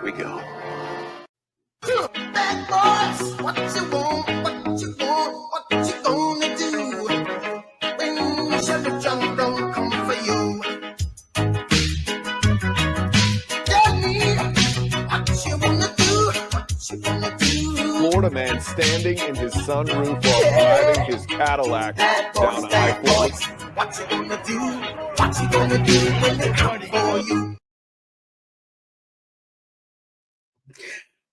we go. Bad boys, what you want, what you want, what you gonna do when Chevy John don't come for you? Tell me what you wanna do, what you gonna do. Florida man standing in his sunroof while driving his Cadillac down I-40. What you gonna do, what you gonna do when they come for you?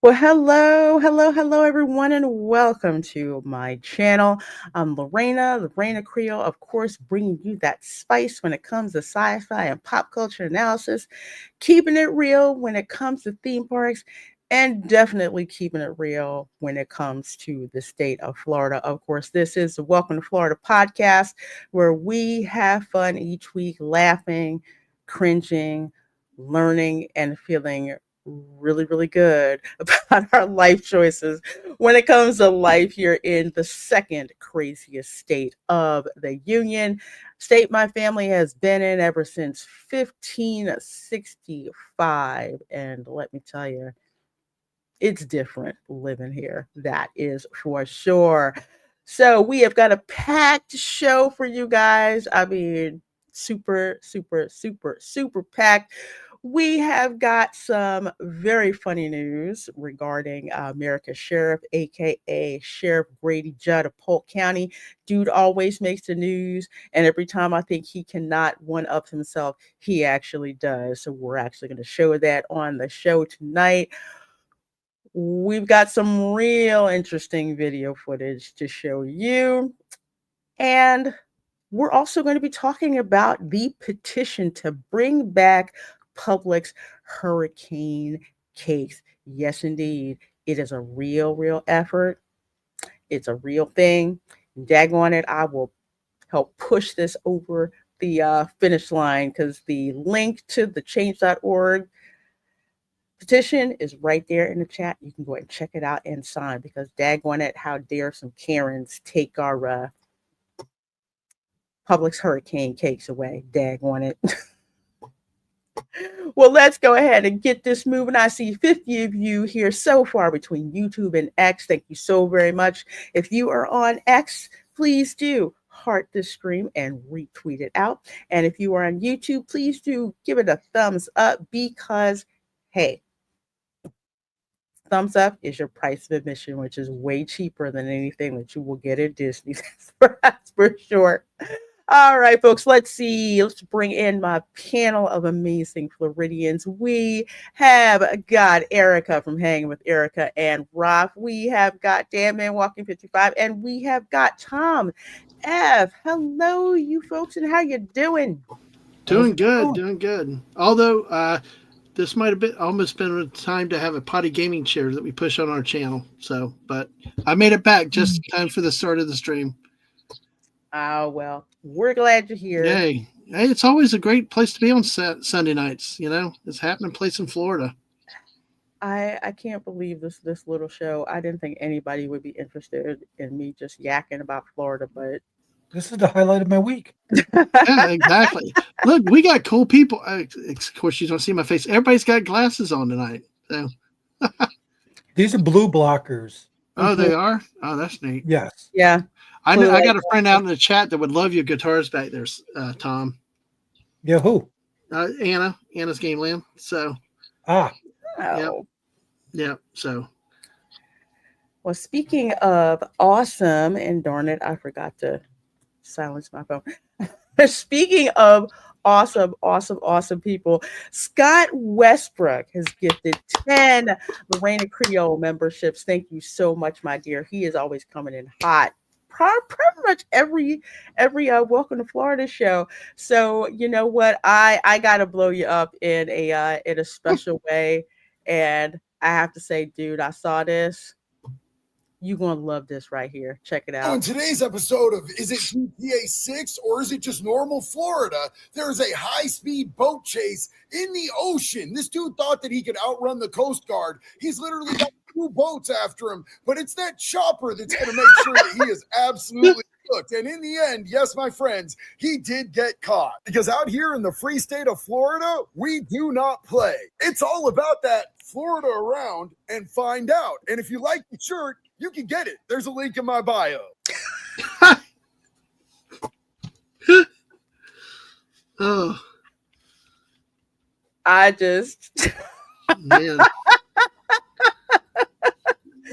Well, hello, everyone, and welcome to my channel. I'm Reina Creole, of course, bringing you that spice when it comes to sci-fi and pop culture analysis, keeping it real when it comes to theme parks, and definitely keeping it real when it comes to the state of Florida. Of course, this is the Welcome to Florida podcast, where we have fun each week, laughing, cringing, learning, and feeling really good about our life choices when it comes to life here in the second craziest state of the union, state my family has been in ever since 1565. And let me tell you, it's different living here. That is for sure. So we have got a packed show for you guys. I mean, super packed. We have got some very funny news regarding America's Sheriff, aka Sheriff Grady Judd of Polk County. Dude always makes the news, and every time I think he cannot one-up himself, he actually does. So we're actually going to show that on the show tonight. We've got some real interesting video footage to show you, and we're also going to be talking about the petition to bring back Publix hurricane cakes. Yes, indeed. It is a real effort. It's a real thing. Daggone it, I will help push this over the finish line because the link to the change.org petition is right there in the chat. You can go ahead and check it out and sign because daggone it, how dare some Karens take our Publix hurricane cakes away. Daggone it. Well, let's go ahead and get this moving. I see 50 of you here so far between YouTube and X. Thank you so very much. If you are on X, please do heart this stream and retweet it out. And if you are on YouTube, please do give it a thumbs up because, hey, thumbs up is your price of admission, which is way cheaper than anything that you will get at Disney. That's for sure. All right, folks, let's see. Let's bring in my panel of amazing Floridians. We have got Erica from Hanging with Erica and Roth. We have got Dan Man Walking 55, and we have got Tom F. Hello, you folks, and how you doing? Doing good. Although this might have almost been a time to have a potty gaming chair that we push on our channel. So, but I made it back just in time for the start of the stream. Oh, well, we're glad you're here. Hey, it's always a great place to be on Sunday nights. You know, it's a happening place in Florida. I can't believe this little show. I didn't think anybody would be interested in me just yakking about Florida, but this is the highlight of my week. Yeah, exactly. Look, we got cool people. Of course, you don't see my face. Everybody's got glasses on tonight. So these are blue blockers. Oh, they are? Oh, that's neat. Yes. Yeah. I got a friend out in the chat that would love your guitars back there, Tom. Yeah, who? Anna's Game Land. So. Yeah. So. Well, speaking of awesome, and darn it, I forgot to silence my phone. Speaking of awesome people, Scott Westbrook has gifted 10 Reina Creole memberships. Thank you so much, my dear. He is always coming in hot. Pretty much every Welcome to Florida show. So you know what, I gotta blow you up in a special way, and I have to say, dude, I saw this. You're gonna love this right here. Check it out. On today's episode of Is It GTA 6 or Is It Just Normal Florida? There is a high-speed boat chase in the ocean. This dude thought that he could outrun the Coast Guard. He's literally got 2 boats after him, but it's that chopper that's going to make sure that he is absolutely looked. And in the end, yes, my friends, he did get caught. Because out here in the free state of Florida, we do not play. It's all about that Florida around and find out. And if you like the shirt, you can get it. There's a link in my bio. Oh, I just man.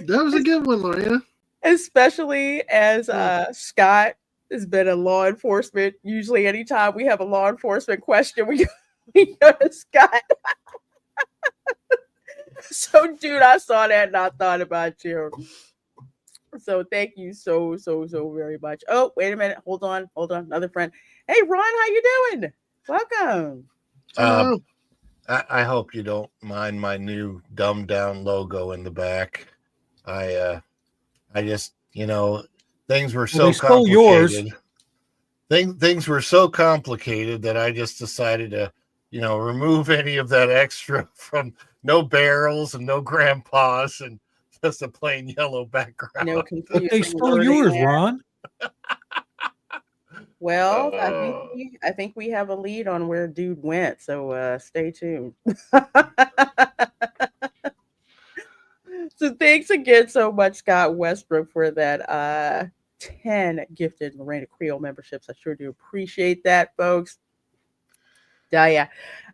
That was a good one, Lorena. especially as Scott has been in law enforcement. Usually anytime we have a law enforcement question, we go to Scott. So, dude, I saw that and I thought about you. So thank you so very much. Oh, wait a minute. Hold on. Another friend. Hey, Ron, how you doing? Welcome. Hello. I hope you don't mind my new dumbed down logo in the back. I just, things were so they stole yours. complicated. Things were so complicated that I just decided to, remove any of that extra from no barrels and no grandpas and just a plain yellow background. No But confusion. they stole yours, Ron. Well, I think we have a lead on where dude went, so stay tuned. So thanks again so much, Scott Westbrook, for that 10 gifted Reina Creole memberships. I sure do appreciate that, folks. Yeah.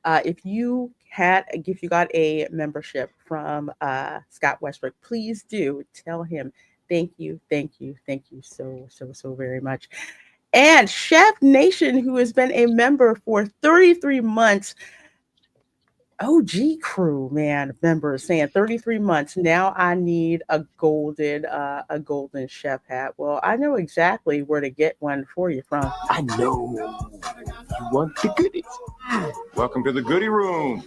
If you got a membership from Scott Westbrook, please do tell him thank you so very much. And Chef Nation, who has been a member for 33 months. OG crew, man, members saying 33 months. Now I need a golden chef hat. Well, I know exactly where to get one for you from. I know you want the goodies. Welcome to the goodie room.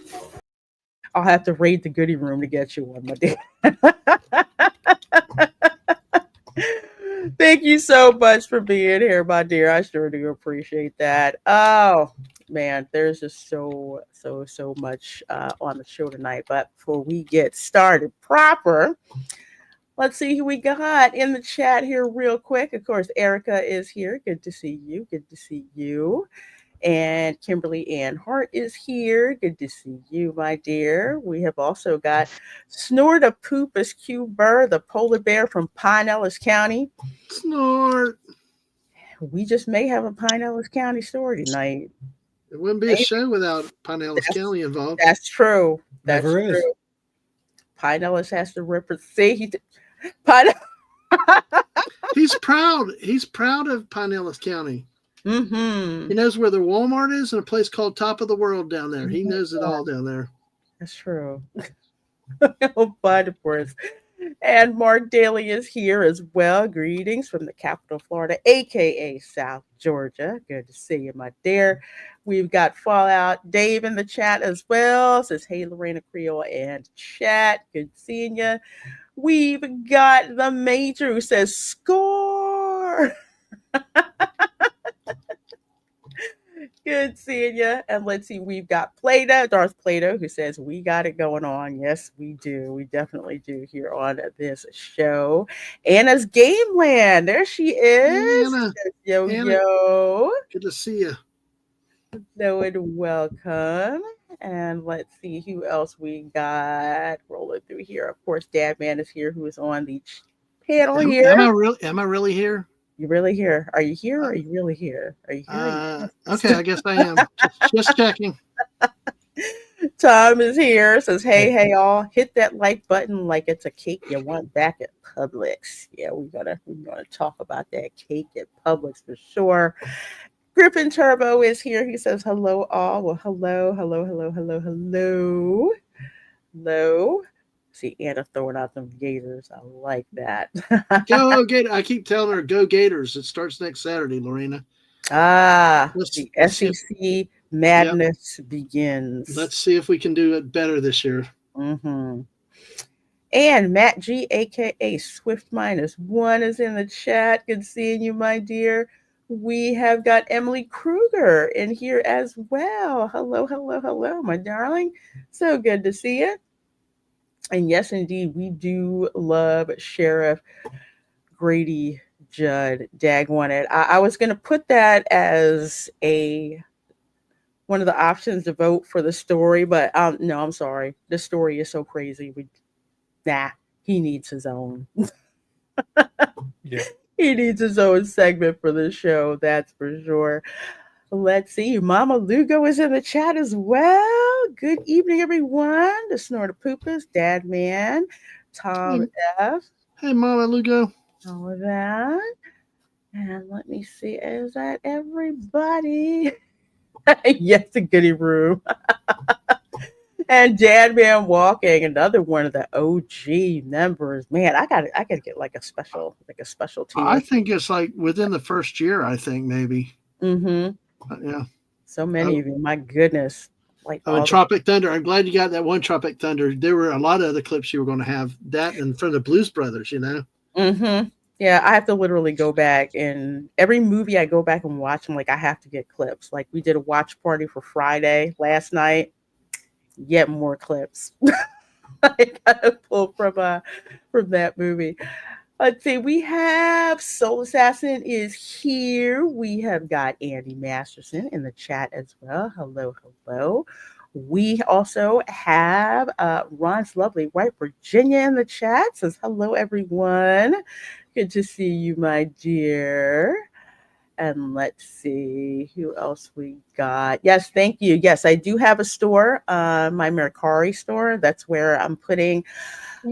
I'll have to raid the goodie room to get you one, my dear. Thank you so much for being here, my dear. I sure do appreciate that. Oh, man, there's just so much on the show tonight. But before we get started proper, let's see who we got in the chat here real quick. Of course, Erica is here. Good to see you. And Kimberly Ann Hart is here. Good to see you, my dear. We have also got Snort a Poopus Q Burr, the polar bear from Pinellas County. Snort. We just may have a Pinellas County story tonight. It wouldn't be a show without Pinellas County involved. That's true. That's Never true. is. Pinellas has to represent. He's proud. He's proud of Pinellas County. Mm-hmm. He knows where the Walmart is and a place called Top of the World down there. He knows it all down there. That's true. But of course. And Mark Daly is here as well. Greetings from the capital, Florida, aka South Georgia. Good to see you, my dear. We've got Fallout Dave in the chat as well. Says, hey, Lorena Creole and chat. Good seeing you. We've got the Major who says, score. Good seeing you. And let's see, we've got Darth Plato, who says, we got it going on. Yes, we do. We definitely do here on this show. Anna's Gameland. There she is. Anna. Yo. Good to see you. Hello and welcome. And let's see who else we got rolling through here. Of course, Dad Man is here, who is on the panel here. Am I really here? You really here? Are you here or are you really here? Are you here? Okay, I guess I am. just checking. Tom is here. Says, hey, all, hit that like button like it's a cake you want back at Publix. Yeah, we're gonna talk about that cake at Publix for sure. Griffin Turbo is here. He says, hello, all. Well, hello. See Anna throwing out them Gators. I like that. Go Gators. I keep telling her, go Gators. It starts next Saturday, Lorena. The SEC madness begins. Let's see if we can do it better this year. Mm-hmm. And Matt G, a.k.a. Swift -1 is in the chat. Good seeing you, my dear. We have got Emily Kruger in here as well. Hello, my darling. So good to see you. And yes, indeed, we do love Sheriff Grady Judd. Daggone it. I was going to put that as one of the options to vote for the story, but no, I'm sorry. The story is so crazy. He needs his own. Yeah. He needs his own segment for the show, that's for sure. Let's see. Mama Lugo is in the chat as well. Good evening, everyone. The Snorter Poopas, Dad Man, Tom F. Hey, Mama Lugo. All of that. And let me see. Is that everybody? Yes, the goodie room. And Dad Man Walking, another one of the OG members. Man, I gotta get like a special tier. I think it's like within the first year, I think maybe. Mm-hmm. Yeah. So many of you. My goodness. Like and Tropic Thunder. I'm glad you got that one Tropic Thunder. There were a lot of other clips you were going to have. That and for the Blues Brothers, you know? Mm-hmm. Yeah, I have to literally go back, and every movie I go back and watch, I'm like, I have to get clips. Like we did a watch party for Friday last night. Yet more clips. I gotta pull from that movie. Let's see. We have Soul Assassin is here. We have got Andy Masterson in the chat as well. Hello, hello. We also have Ron's lovely wife Virginia in the chat. Says hello, everyone. Good to see you, my dear. And let's see who else we got. Yes, thank you. Yes, I do have a store, my Mercari store. That's where I'm putting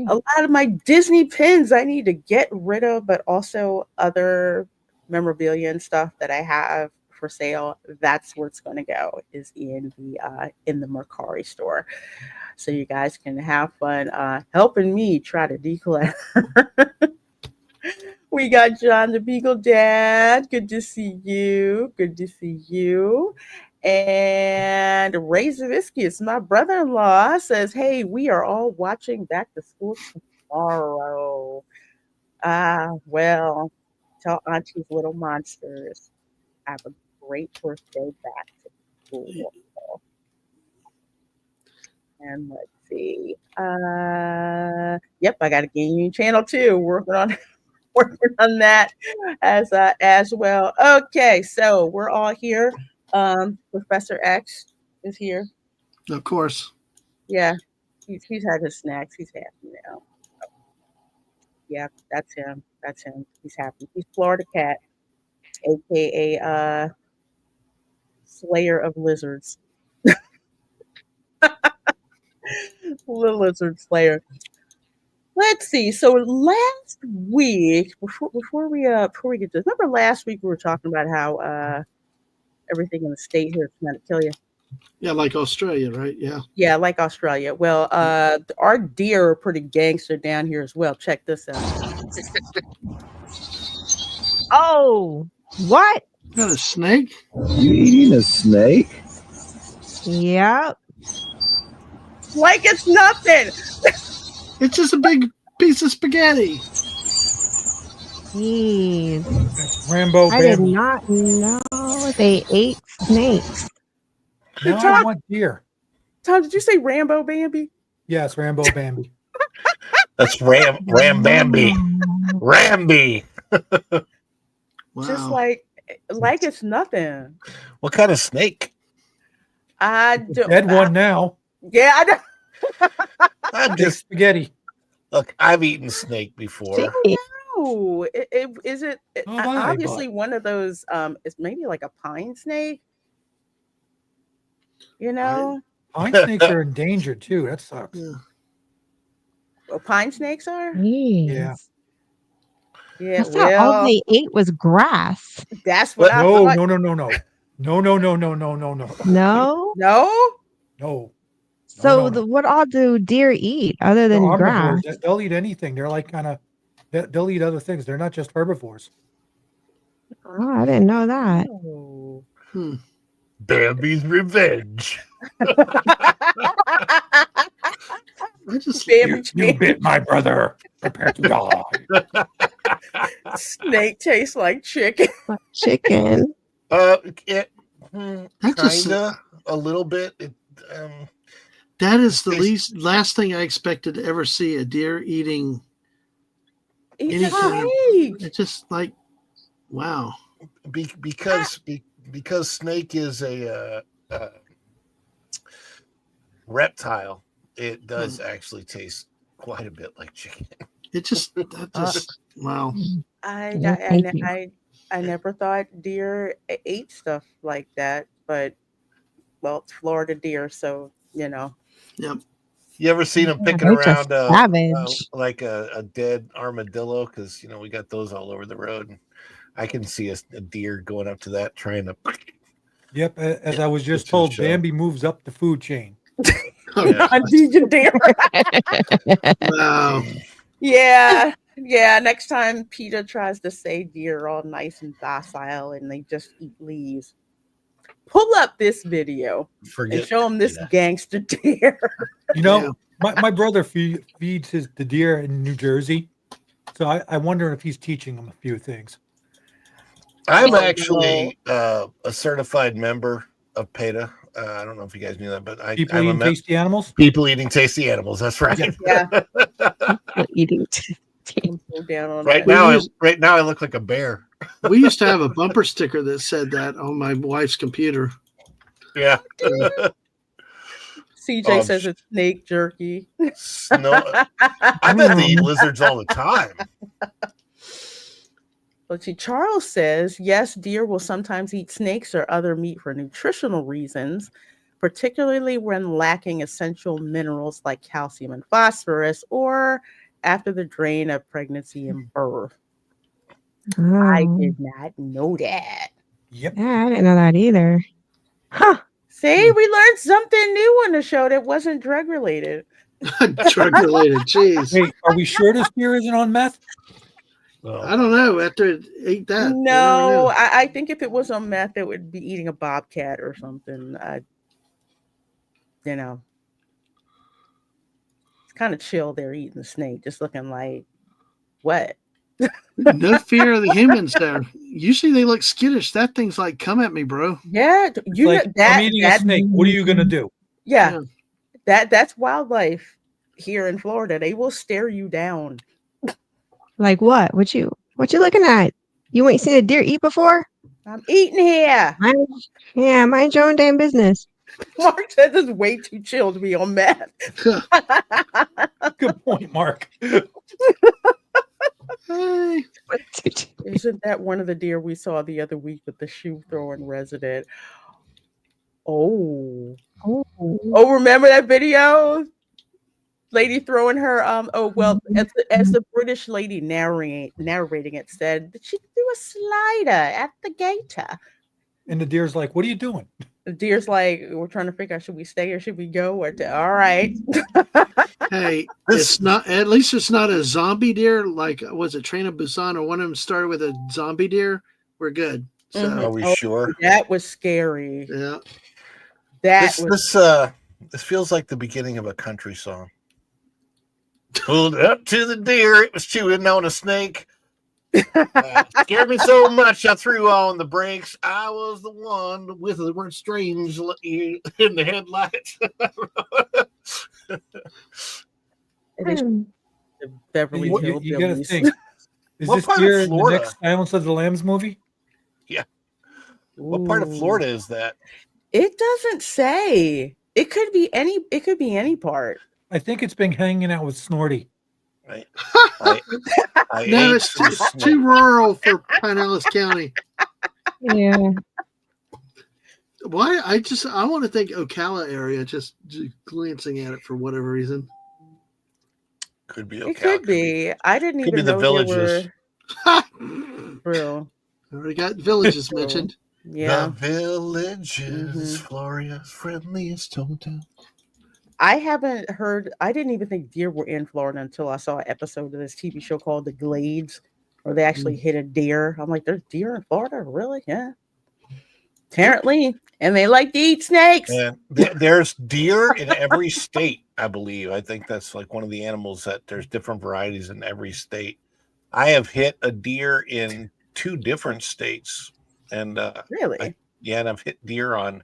a lot of my Disney pins I need to get rid of, but also other memorabilia and stuff that I have for sale. That's where it's going to go, is in the Mercari store. So you guys can have fun helping me try to declutter. We got John the Beagle Dad. Good to see you. Good to see you. And Ray Zaviskius, my brother-in-law, says, hey, we are all watching Back to School tomorrow. Well, tell Auntie's little monsters, have a great first day back to school. And let's see. Yep, I got a gaming channel too. Working on that as well. Okay, so we're all here. Professor X is here. Of course. Yeah, he's had his snacks. He's happy now. Yeah, that's him. That's him. He's happy. He's Florida Cat, aka Slayer of Lizards. Lizard Slayer. Let's see. So last week, before we get this, remember last week we were talking about how everything in the state here is trying to kill you. Yeah, like Australia, right? Yeah. Yeah, like Australia. Well, our deer are pretty gangster down here as well. Check this out. Oh, what? You got a snake? You eating a snake? Yep. Like it's nothing. It's just a big piece of spaghetti. Jeez. That's Rambo I did Bambi. not know they ate snakes. Now I want deer. Tom, did you say Rambo Bambi? Yes, Rambo Bambi. That's Ram Bambi. Ramby. Wow. Just like it's nothing. What kind of snake? I don't. Dead one now. Yeah, I don't. I'm Big just spaghetti. look. I've eaten snake before. No, is it Oh, my, obviously one of those? It's maybe like a pine snake. You know, Pine snakes are endangered too. That sucks. Yeah. well, pine snakes are. Jeez. Yeah. Yeah, I thought all well, they ate was grass. that's what I No, thought. no. No. No, No. So no. what all do deer eat other than They're grass? omnivores. They'll eat anything. They're like they'll eat other things. They're not just herbivores. Oh, I didn't know that. Oh. Bambi's revenge. I just Bambi You bit my brother. Prepare to die. snake tastes like chicken. Chicken. Kinda just- a little bit. that is the last thing I expected to ever see a deer eating It's anything. snake. It's just like Wow. Because snake is a reptile, it does actually taste quite a bit like chicken. It just wow. I never thought deer ate stuff like that, but well, it's Florida deer, so you know. Yep. You ever seen them picking They're just around savage. like a dead armadillo? Because we got those all over the road. And I can see a deer going up to that trying to. Yep, as I was just told, Bambi moves up the food chain. A DJ deer. Wow. Yeah. Next time PETA tries to say deer are all nice and docile and they just eat leaves, pull up this video and show them this gangster deer. You know, my brother feeds the deer in New Jersey, so I wonder if he's teaching them a few things. I'm actually a certified member of PETA. I don't know if you guys knew that, but People eating tasty animals. People eating tasty animals. That's right. Yeah. Eating. Right now, I look like a bear. We used to have a bumper sticker that said that on my wife's computer. Yeah. CJ says it's snake jerky. No, I bet they eat lizards all the time. Let's see. Charles says, yes, deer will sometimes eat snakes or other meat for nutritional reasons, particularly when lacking essential minerals like calcium and phosphorus, or after the drain of pregnancy and birth. I did not know that. Yep. Yeah, I didn't know that either. Huh. See, we learned something new on the show that wasn't drug related. Drug related, jeez. Wait, are we sure this deer isn't on meth? I don't know. After it ate that, No, I think if it was on meth, it would be eating a bobcat or something. It's kind of chill there eating the snake, just looking like what? No fear of the humans there. Usually they look skittish. That thing's like, come at me, bro. Yeah, you like, I'm eating a snake. What are you gonna do? Yeah, that's wildlife here in Florida. They will stare you down. Like what? What you looking at? You ain't seen a deer eat before? I'm eating here. Mind your own damn business. Mark says it's way too chill to be on meth. Good point, Mark. Isn't that one of the deer we saw the other week with the shoe throwing resident? Oh, remember that video? Lady throwing her as the British lady narrating it said that she threw a slider at the gator. And the deer's like, what are you doing? The deer's like, we're trying to figure out, should we stay or should we go? All right. Hey, it's not, at least it's not a zombie deer. Like, was it Train of Busan or one of them started with a zombie deer? We're good. So, Are we sure? That was scary. Yeah. This feels like the beginning of a country song. Pulled up to the deer, it was chewing on a snake. Scared me so much, I threw on the brakes. I was the one with the word strange in the headlights. Beverly Hills. You gotta think. Is this deer in the next Silence of the Lambs movie? Yeah. What part of Florida is that? It doesn't say. It could be any part. I think it's been hanging out with Snorty. No, it's too rural for Pinellas County. Yeah. Why? I want to think Ocala area, just glancing at it for whatever reason. Could be Ocala. It could be. I didn't could even be know the villages. Real. Already got villages mentioned. Yeah. The villages, Florida's friendliest hometown. I didn't even think deer were in Florida until I saw an episode of this TV show called The Glades, where they actually hit a deer. I'm like, there's deer in Florida? Really? Yeah. Apparently. And they like to eat snakes. And there's deer in every state, I believe. I think that's like one of the animals that there's different varieties in every state. I have hit a deer in 2 different states. And really? And I've hit deer on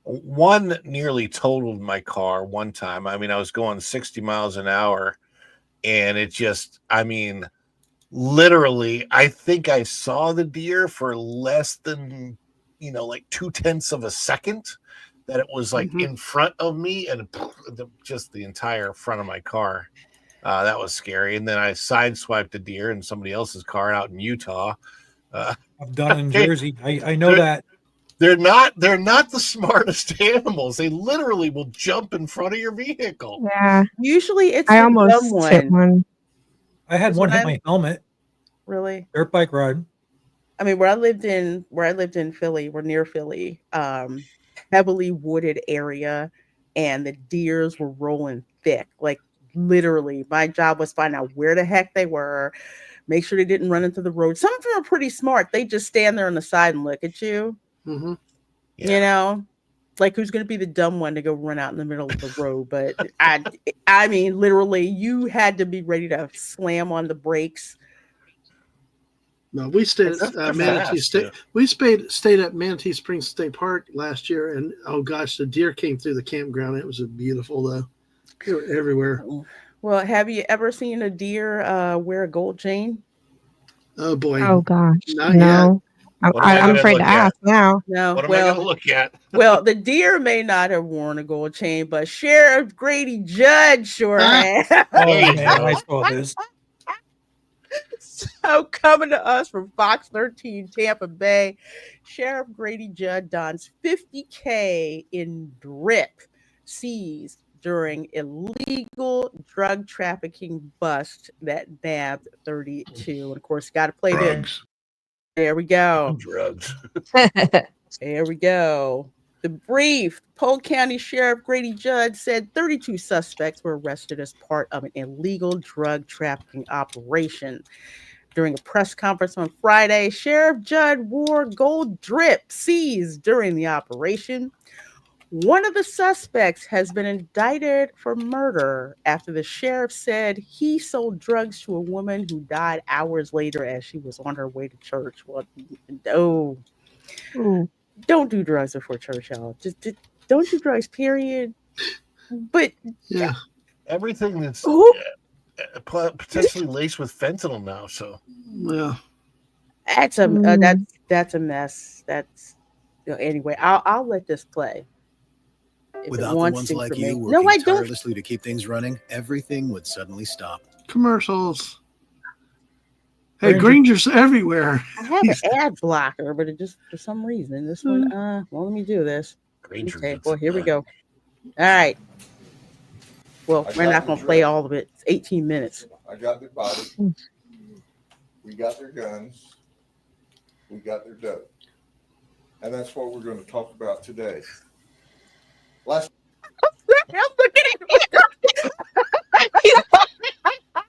one nearly totaled my car one time. I mean, I was going 60 miles an hour and it just, literally, I think I saw the deer for less than, like 0.2 of a second. That it was like in front of me and just the entire front of my car. That was scary. And then I sideswiped the deer in somebody else's car out in Utah. I've done it in Jersey. I know that. They're not the smartest animals. They literally will jump in front of your vehicle. Yeah. Usually it's I the almost dumb hit one. I had one hit my helmet. Really? Dirt bike ride. I mean, where I lived in Philly, we're near Philly, heavily wooded area, and the deers were rolling thick. Like literally, my job was find out where the heck they were, make sure they didn't run into the road. Some of them are pretty smart. They just stand there on the side and look at you. Mm-hmm. Yeah. Like who's going to be the dumb one to go run out in the middle of the road? But I mean, literally, you had to be ready to slam on the brakes. No, we stayed at Manatee State. We stayed at Manatee Springs State Park last year, and oh gosh, the deer came through the campground. It was beautiful though. They were everywhere. Well, have you ever seen a deer wear a gold chain? Oh boy. Oh gosh. Not No. yet. I'm afraid to ask now. No. What am I going to look at? Well, the deer may not have worn a gold chain, but Sheriff Grady Judd sure had. Oh man, I saw this. So coming to us from Fox 13 Tampa Bay, Sheriff Grady Judd dons $50K in drip seized during illegal drug trafficking bust that nabbed 32. And of course, got to play this. There we go. Drugs. There we go. The brief, Polk County Sheriff Grady Judd said 32 suspects were arrested as part of an illegal drug trafficking operation. During a press conference on Friday, Sheriff Judd wore gold drip seized during the operation. One of the suspects has been indicted for murder after the sheriff said he sold drugs to a woman who died hours later as she was on her way to church. Well, no. Don't do drugs before church, y'all. Just don't do drugs, period. But yeah, everything that's potentially laced with fentanyl now. So yeah, that's a mess. That's anyway. I'll let this play. Without the ones like you working tirelessly to keep things running, everything would suddenly stop. Commercials. Hey, Granger's everywhere. I have an ad blocker, but it just for some reason this one. Well, let me do this. Granger. Okay. Well, here we go. All right. Well, we're not going to play all of it. It's 18 minutes. I got their body. We got their guns. We got their dope. And that's what we're going to talk about today.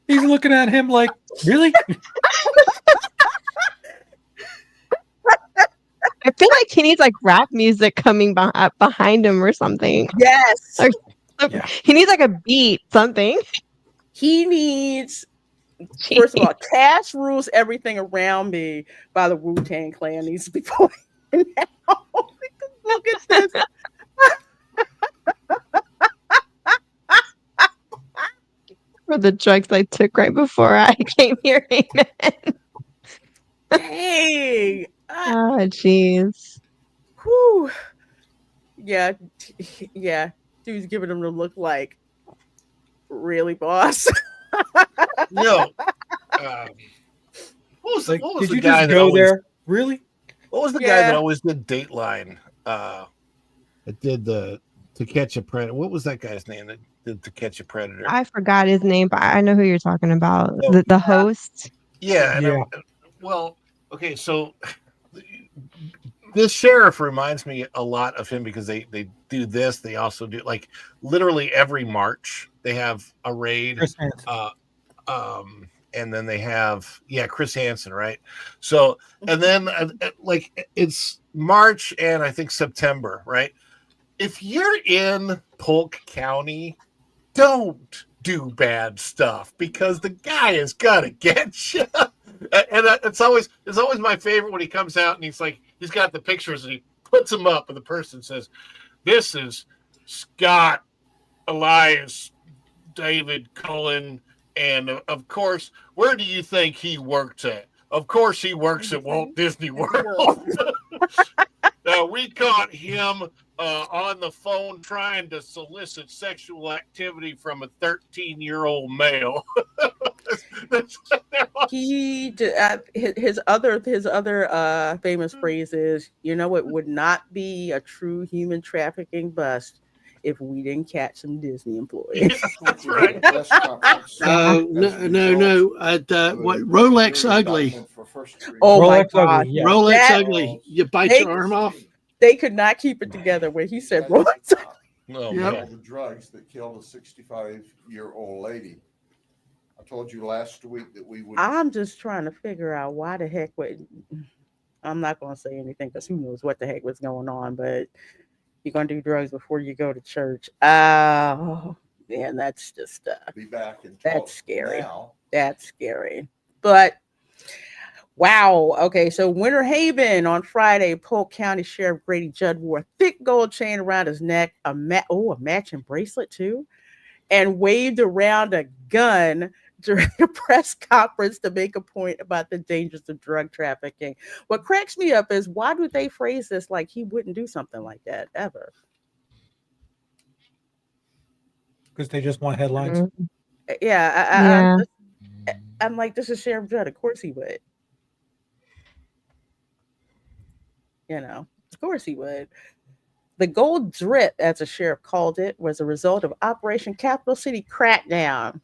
He's looking at him like, really? I feel like he needs like rap music coming behind him or something. Yes. He needs like a beat, something. He needs, first of all, Cash Rules Everything Around Me by the Wu-Tang Clan needs to be playing now. Look at this. For the drugs I took right before I came here. Amen. Dang. Oh, jeez. Whew. Yeah. Dude's giving him the look like, really, boss? No. What was Like, the did you guy just that go always, there? Really? What was the guy that always did Dateline? That did the To Catch a Predator. What was that guy's name that did To Catch a Predator? I forgot his name, but I know who you're talking about. The host. Yeah. Well, okay, so this sheriff reminds me a lot of him because they do this. They also do like literally every March they have a raid. And then they have Chris Hansen, right? So and then like it's March and I think September, right? If you're in Polk County, don't do bad stuff because the guy is gonna get you. And it's always my favorite when he comes out and he's like, he's got the pictures and he puts them up and the person says, "This is Scott Elias David Cullen And of course, where do you think he works at? Of course, he works at Walt Disney World. Now, we caught him on the phone trying to solicit sexual activity from a 13-year-old male. His other famous phrase is, it would not be a true human trafficking bust if we didn't catch some Disney employees. Yeah, that's right. No. What Rolex ugly? Oh Rolex my God, ugly, yeah. Rolex ugly. You bite your arm off. They could not keep it together when he said Rolex. Oh, Yep. All the drugs that killed a 65-year-old lady. I told you last week that we would. I'm just trying to figure out why the heck I'm not going to say anything because who knows what the heck was going on, but you're going to do drugs before you go to church. Oh, man, that's just be back and that's scary. Now. That's scary. But wow. Okay, so Winter Haven on Friday, Polk County Sheriff Grady Judd wore a thick gold chain around his neck, a matching bracelet too, and waved around a gun during a press conference to make a point about the dangers of drug trafficking. What cracks me up is, why do they phrase this like he wouldn't do something like that ever? Because they just want headlines. Yeah, I'm like, this is Sheriff Judd. Of course he would. Of course he would. The gold drip, as the sheriff called it, was a result of Operation Capital City Crackdown,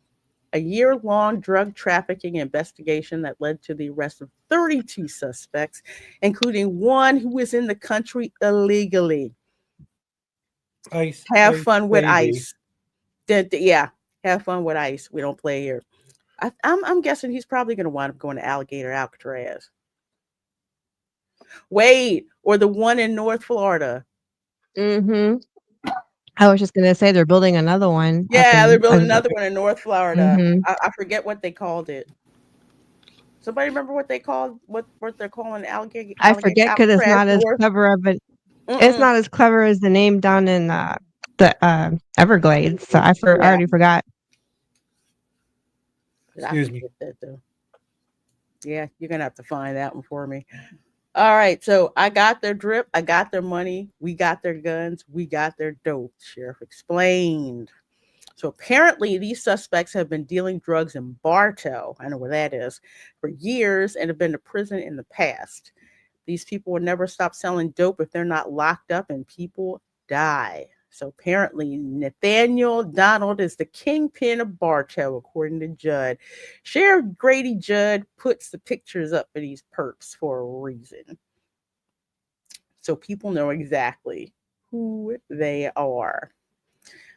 a year-long drug trafficking investigation that led to the arrest of 32 suspects, including one who was in the country illegally. Ice. Have fun with baby. ice. Yeah, have fun with ice. We don't play here. I'm guessing he's probably going to wind up going to Alligator Alcatraz. Wait, or the one in North Florida. Mm-hmm. I was just gonna say they're building another one. Yeah, they're building another one in North Florida. Mm-hmm. I forget what they called it. Somebody remember what they called what they're calling Alligator? I forget because it's not as clever of it. It's not as clever as the name down in the Everglades. So I already forgot. Excuse me. Yeah, you're gonna have to find that one for me. All right, so I got their drip, I got their money, we got their guns, we got their dope, Sheriff explained. So apparently these suspects have been dealing drugs in Bartow, I know where that is, for years and have been to prison in the past. These people will never stop selling dope if they're not locked up, and people die. So apparently Nathaniel Donald is the kingpin of Bartow, according to Judd. Sheriff Grady Judd puts the pictures up for these perps for a reason, so people know exactly who they are.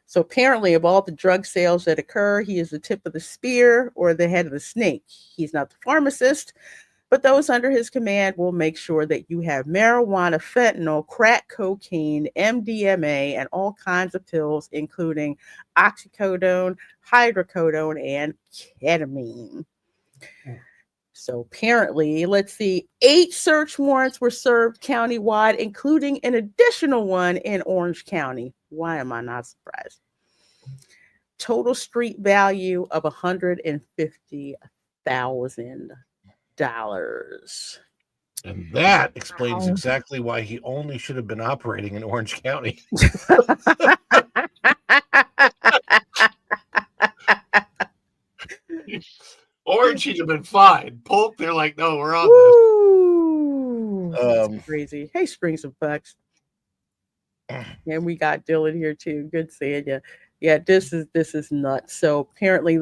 So apparently, of all the drug sales that occur, he is the tip of the spear or the head of the snake. He's not the pharmacist, but those under his command will make sure that you have marijuana, fentanyl, crack cocaine, MDMA, and all kinds of pills, including oxycodone, hydrocodone, and ketamine. So apparently, 8 search warrants were served countywide, including an additional one in Orange County. Why am I not surprised? Total street value of $150,000. And that explains exactly why he only should have been operating in Orange County. Orange, he'd have been fine. Polk, they're like, no, we're on this. That's crazy. Hey, Springs of Bucks. And we got Dylan here too. Good seeing you. Yeah, this is nuts. So apparently,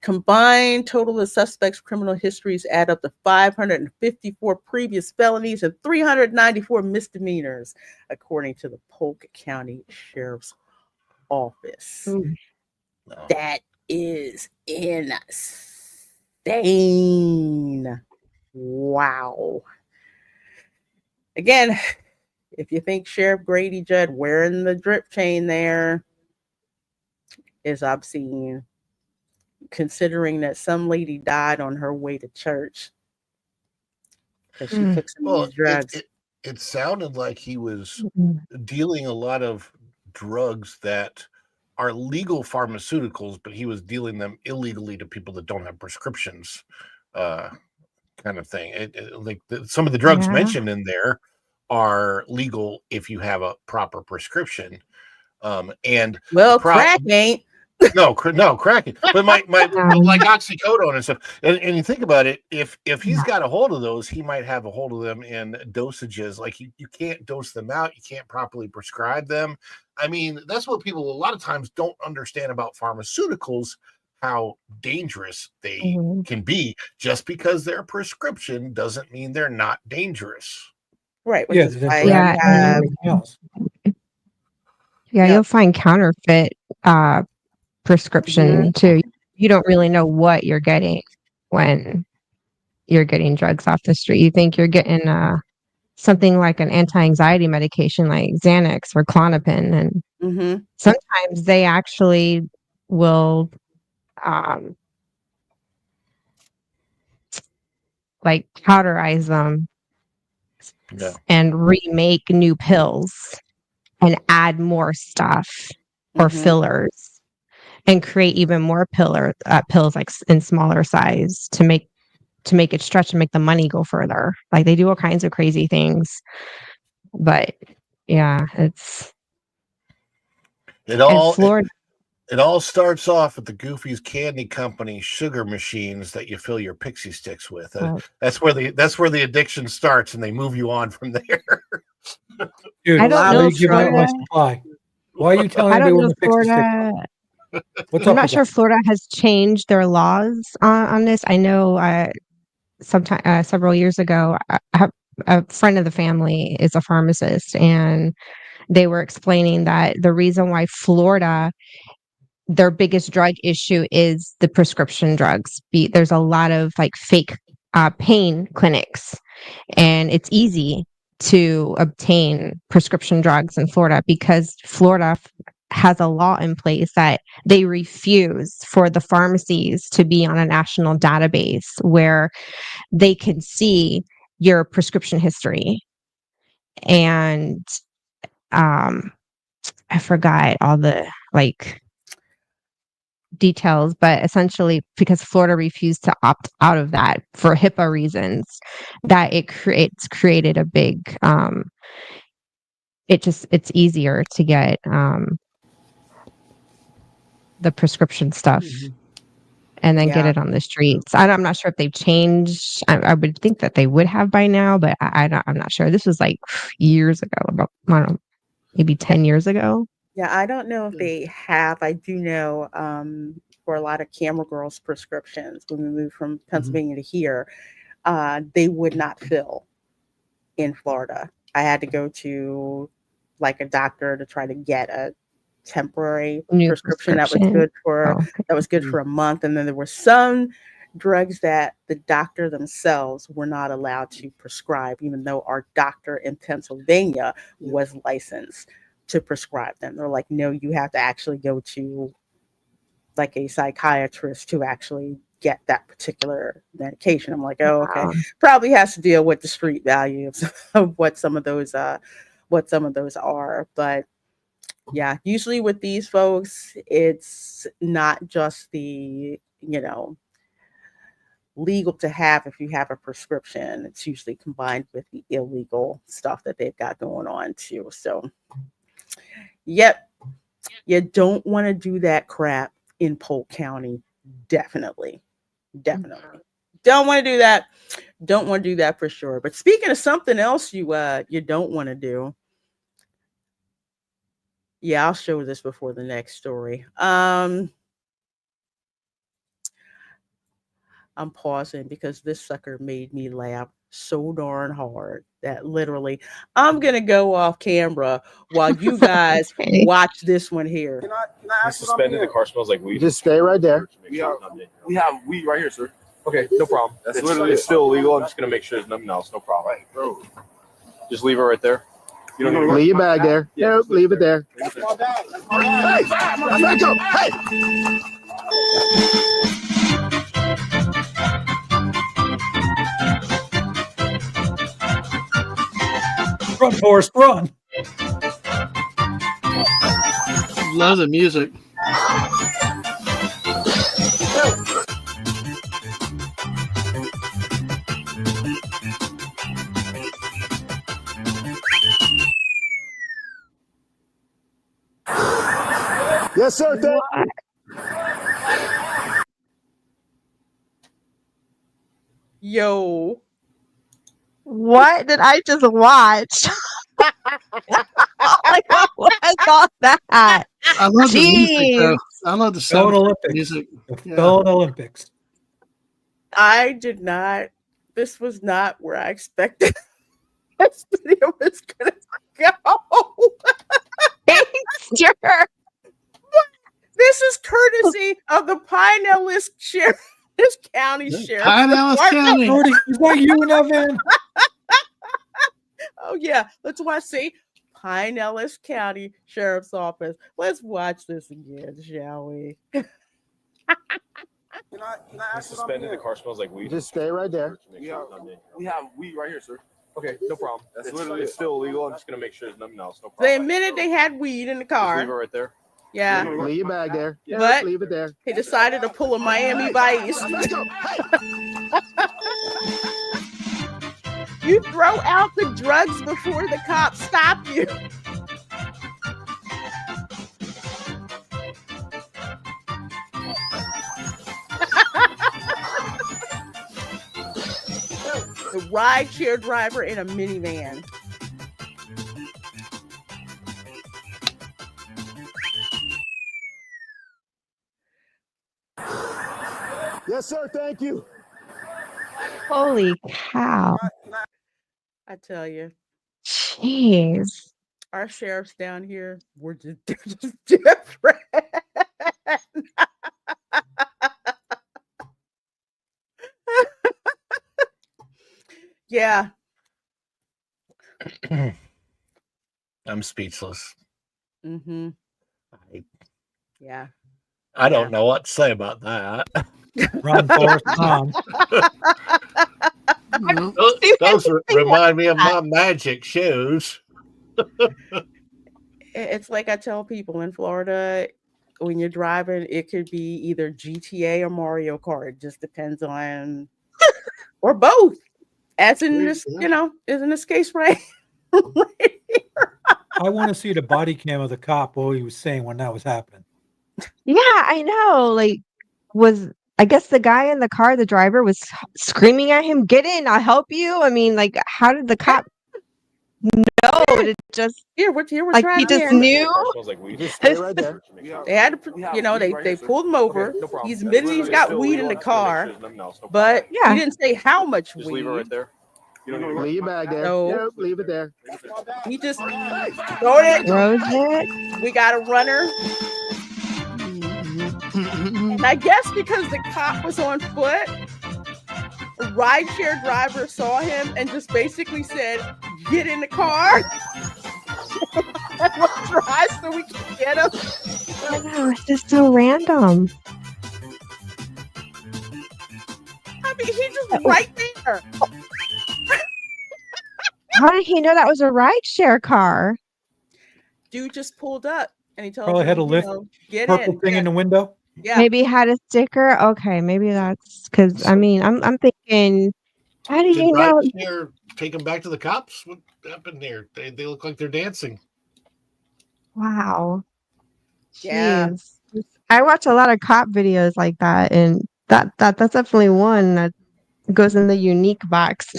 combined total of suspects' criminal histories add up to 554 previous felonies and 394 misdemeanors, according to the Polk County Sheriff's Office. Ooh. That is insane. Wow. Again, if you think Sheriff Grady Judd wearing the drip chain there is obscene, considering that some lady died on her way to church because she took some of these drugs. It sounded like he was dealing a lot of drugs that are legal pharmaceuticals, but he was dealing them illegally to people that don't have prescriptions, kind of thing. Some of the drugs mentioned in there are legal if you have a proper prescription. And crack ain't. No, cracking. But my like oxycodone and stuff. And you think about it, if he's got a hold of those, he might have a hold of them in dosages. Like you can't dose them out, you can't properly prescribe them. I mean, that's what people a lot of times don't understand about pharmaceuticals, how dangerous they can be. Just because they're a prescription doesn't mean they're not dangerous. Right. You'll find counterfeit prescription too. You don't really know what you're getting when you're getting drugs off the street. You think you're getting something like an anti-anxiety medication like Xanax or Klonopin, and sometimes they actually will like powderize them and remake new pills and add more stuff or fillers and create even more pills like in smaller size to make it stretch and make the money go further. Like they do all kinds of crazy things. But yeah, it all starts off at the Goofy's Candy Company sugar machines that you fill your pixie sticks with. That's where the addiction starts, and they move you on from there. Dude, I don't know Florida. Why are you telling me when the Florida? I'm not sure if Florida has changed their laws on this. I know several years ago, a friend of the family is a pharmacist, and they were explaining that the reason why Florida, their biggest drug issue is the prescription drugs. There's a lot of like fake pain clinics, and it's easy to obtain prescription drugs in Florida because Florida has a law in place that they refuse for the pharmacies to be on a national database where they can see your prescription history. And I forgot all the like details, but essentially because Florida refused to opt out of that for HIPAA reasons, that it's created a big it's easier to get the prescription stuff and then get it on the streets. I'm not sure if they've changed. I would think that they would have by now, but I'm not sure. This was like years ago, about I don't know, maybe 10 years ago. Yeah, I don't know if they have. I do know for a lot of camera girls prescriptions, when we moved from Pennsylvania to here, they would not fill in Florida. I had to go to like a doctor to try to get a temporary prescription that was good for a month, and then there were some drugs that the doctor themselves were not allowed to prescribe, even though our doctor in Pennsylvania was licensed to prescribe them. They're like, no, you have to actually go to like a psychiatrist to actually get that particular medication. I'm like, oh, okay. Probably has to deal with the street value of what some of those are. But yeah, usually with these folks, it's not just the, legal to have if you have a prescription. It's usually combined with the illegal stuff that they've got going on too. So, yep, you don't want to do that crap in Polk County. Definitely. Don't want to do that. Don't want to do that for sure. But speaking of something else you don't want to do. Yeah, I'll show this before the next story. I'm pausing because this sucker made me laugh so darn hard that literally I'm going to go off camera while you guys watch this one here. Can I suspended the car smells like weed. Just stay right there. We have weed right here, sir. Okay, no problem. It's still illegal. I'm just going to make sure there's nothing else. No problem. Right, bro. Just leave it right there. You don't need leave your bag there. Yeah, nope, leave it there. Hey, Franco, hey! Run, Forrest, run! Love the music. Yes, sir. Thank Yo. What did I just watch? Like, what was all that? I love the music, though. Jeez. I love the Felon sound Olympics. music. Yeah. Felon Olympics. I did not. This was not where I expected this video was gonna go. Sure. This is courtesy of the Pinellas Sheriff, County Sheriff. Pinellas County. Jordy, is that you in that van? Oh yeah, let's watch. See, Pinellas County Sheriff's Office. Let's watch this again, shall we? Suspended. The car smells like weed. Just stay right there. We have weed right here, sir. Okay, no problem. It's still illegal. I'm just gonna make sure there's nothing else. No problem. They admitted they had weed in the Just leave it car. right there. Yeah, Leave your bag there. but Leave it there. he decided to pull a Miami Vice. You throw out the drugs before the cops stop you. The rideshare driver in a minivan. Yes, sir. Thank you. Holy cow. I tell you, Jeez. our sheriffs down here, they're just different. Yeah. I'm speechless. Mm-hmm. I, Yeah. I don't know what to say about that. Run, Forrest, run. Those remind me of my magic shoes. It's like I tell people in Florida, when you're driving, it could be either GTA or Mario Kart. It just depends on, or both. As in this, is in this case, right? I want to see the body cam of the cop, what he was saying when that was happening. Yeah, I know. Like, I guess the guy in the car, the driver, was screaming at him, "Get in, I'll help you." I mean, like, how did the cop know? It just we're like driving he just here. knew. Just stay right there. They had to, they pulled him over. He's admitted he's got weed in the car, but he didn't say how much Just weed. leave it right there. Leave your bag there. No. Yep, leave it there. He just throw it. Throws it. We got a runner. And I guess because the cop was on foot, a rideshare driver saw him and just basically said, "Get in the car." Let's drive so we can get him. I know, it's just so random. I mean, he's just right there. How did he know that was a rideshare car? Dude just pulled up and he told Probably him, had a lift, get purple in. thing in the window. Yeah. Maybe he had a sticker. Okay, maybe that's because I mean, I'm thinking, how do Did you know? Rideshare take them back to the cops? What happened there? They look like they're dancing. Wow. Yeah. Jeez. I watch a lot of cop videos like that, and that's definitely one that goes in the unique box.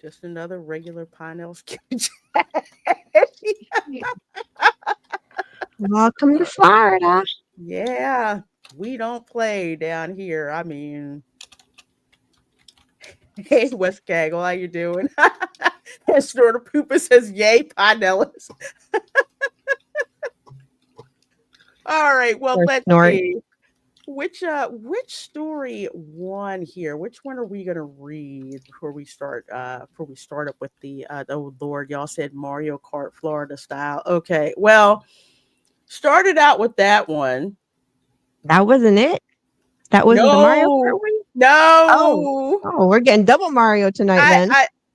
Just another regular Pinellas. Welcome to Florida. Yeah, we don't play down here. I mean, hey, West Cagle, how you doing? And Snort of Poopa says, "Yay, Pinellas." All right, well, Or let's snort. see. Which story won here? Which one are we gonna read before we start? Before we start up with the oh Lord, y'all said Mario Kart Florida style. Okay, well, started out with that one. That wasn't it. That wasn't the Mario Kart one? No. Oh, we're getting double Mario tonight then.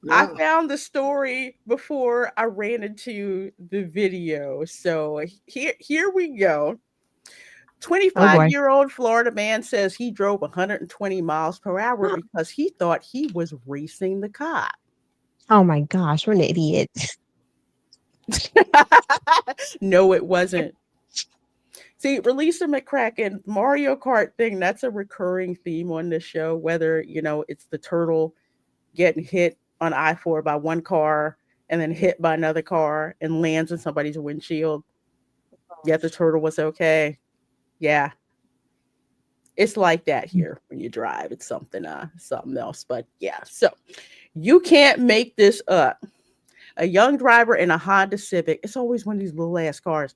I found the story before I ran into the video. So here we go. 25-year-old Florida man says he drove 120 miles per hour because he thought he was racing the cop. Oh my gosh, what an idiot. No, it wasn't. See, Release McCracken, Mario Kart thing, that's a recurring theme on this show, whether, it's the turtle getting hit on I-4 by one car and then hit by another car and lands in somebody's windshield. Yet the turtle was okay. Yeah. It's like that here when you drive. It's something else. But yeah, so you can't make this up. A young driver in a Honda Civic, it's always one of these little ass cars,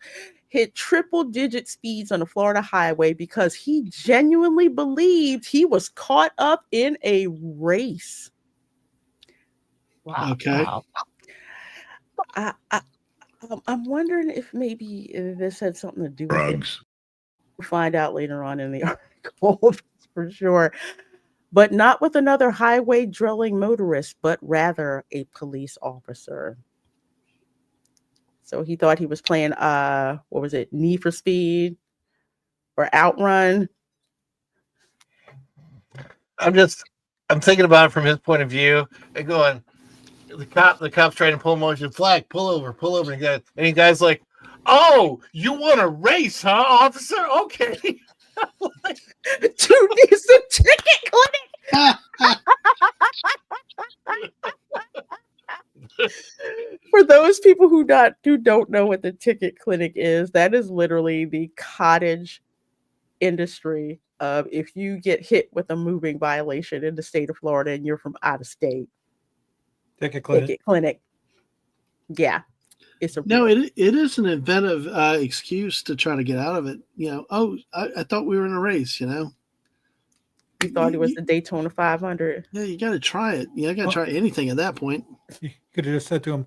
hit triple-digit speeds on the Florida highway because he genuinely believed he was caught up in a race. Wow. Okay. Wow. I'm wondering if maybe this had something to do with drugs. We'll find out later on in the article for sure. But not with another highway drilling motorist, but rather a police officer. So he thought he was playing, what was it, Need for Speed or Outrun? I'm thinking about it from his point of view and going, the cop's trying to pull motion flag, pull over. And the guy's like, oh, you want to race, huh, officer? Okay. Dude needs a ticket clinic. For those people who don't know what the ticket clinic is, that is literally the cottage industry of if you get hit with a moving violation in the state of Florida and you're from out of state. Ticket clinic. Yeah. It is an inventive excuse to try to get out of it. I thought we were in a race, You thought it was the Daytona 500. Yeah, you got to try it. You got to try anything at that point. You could have just said to him,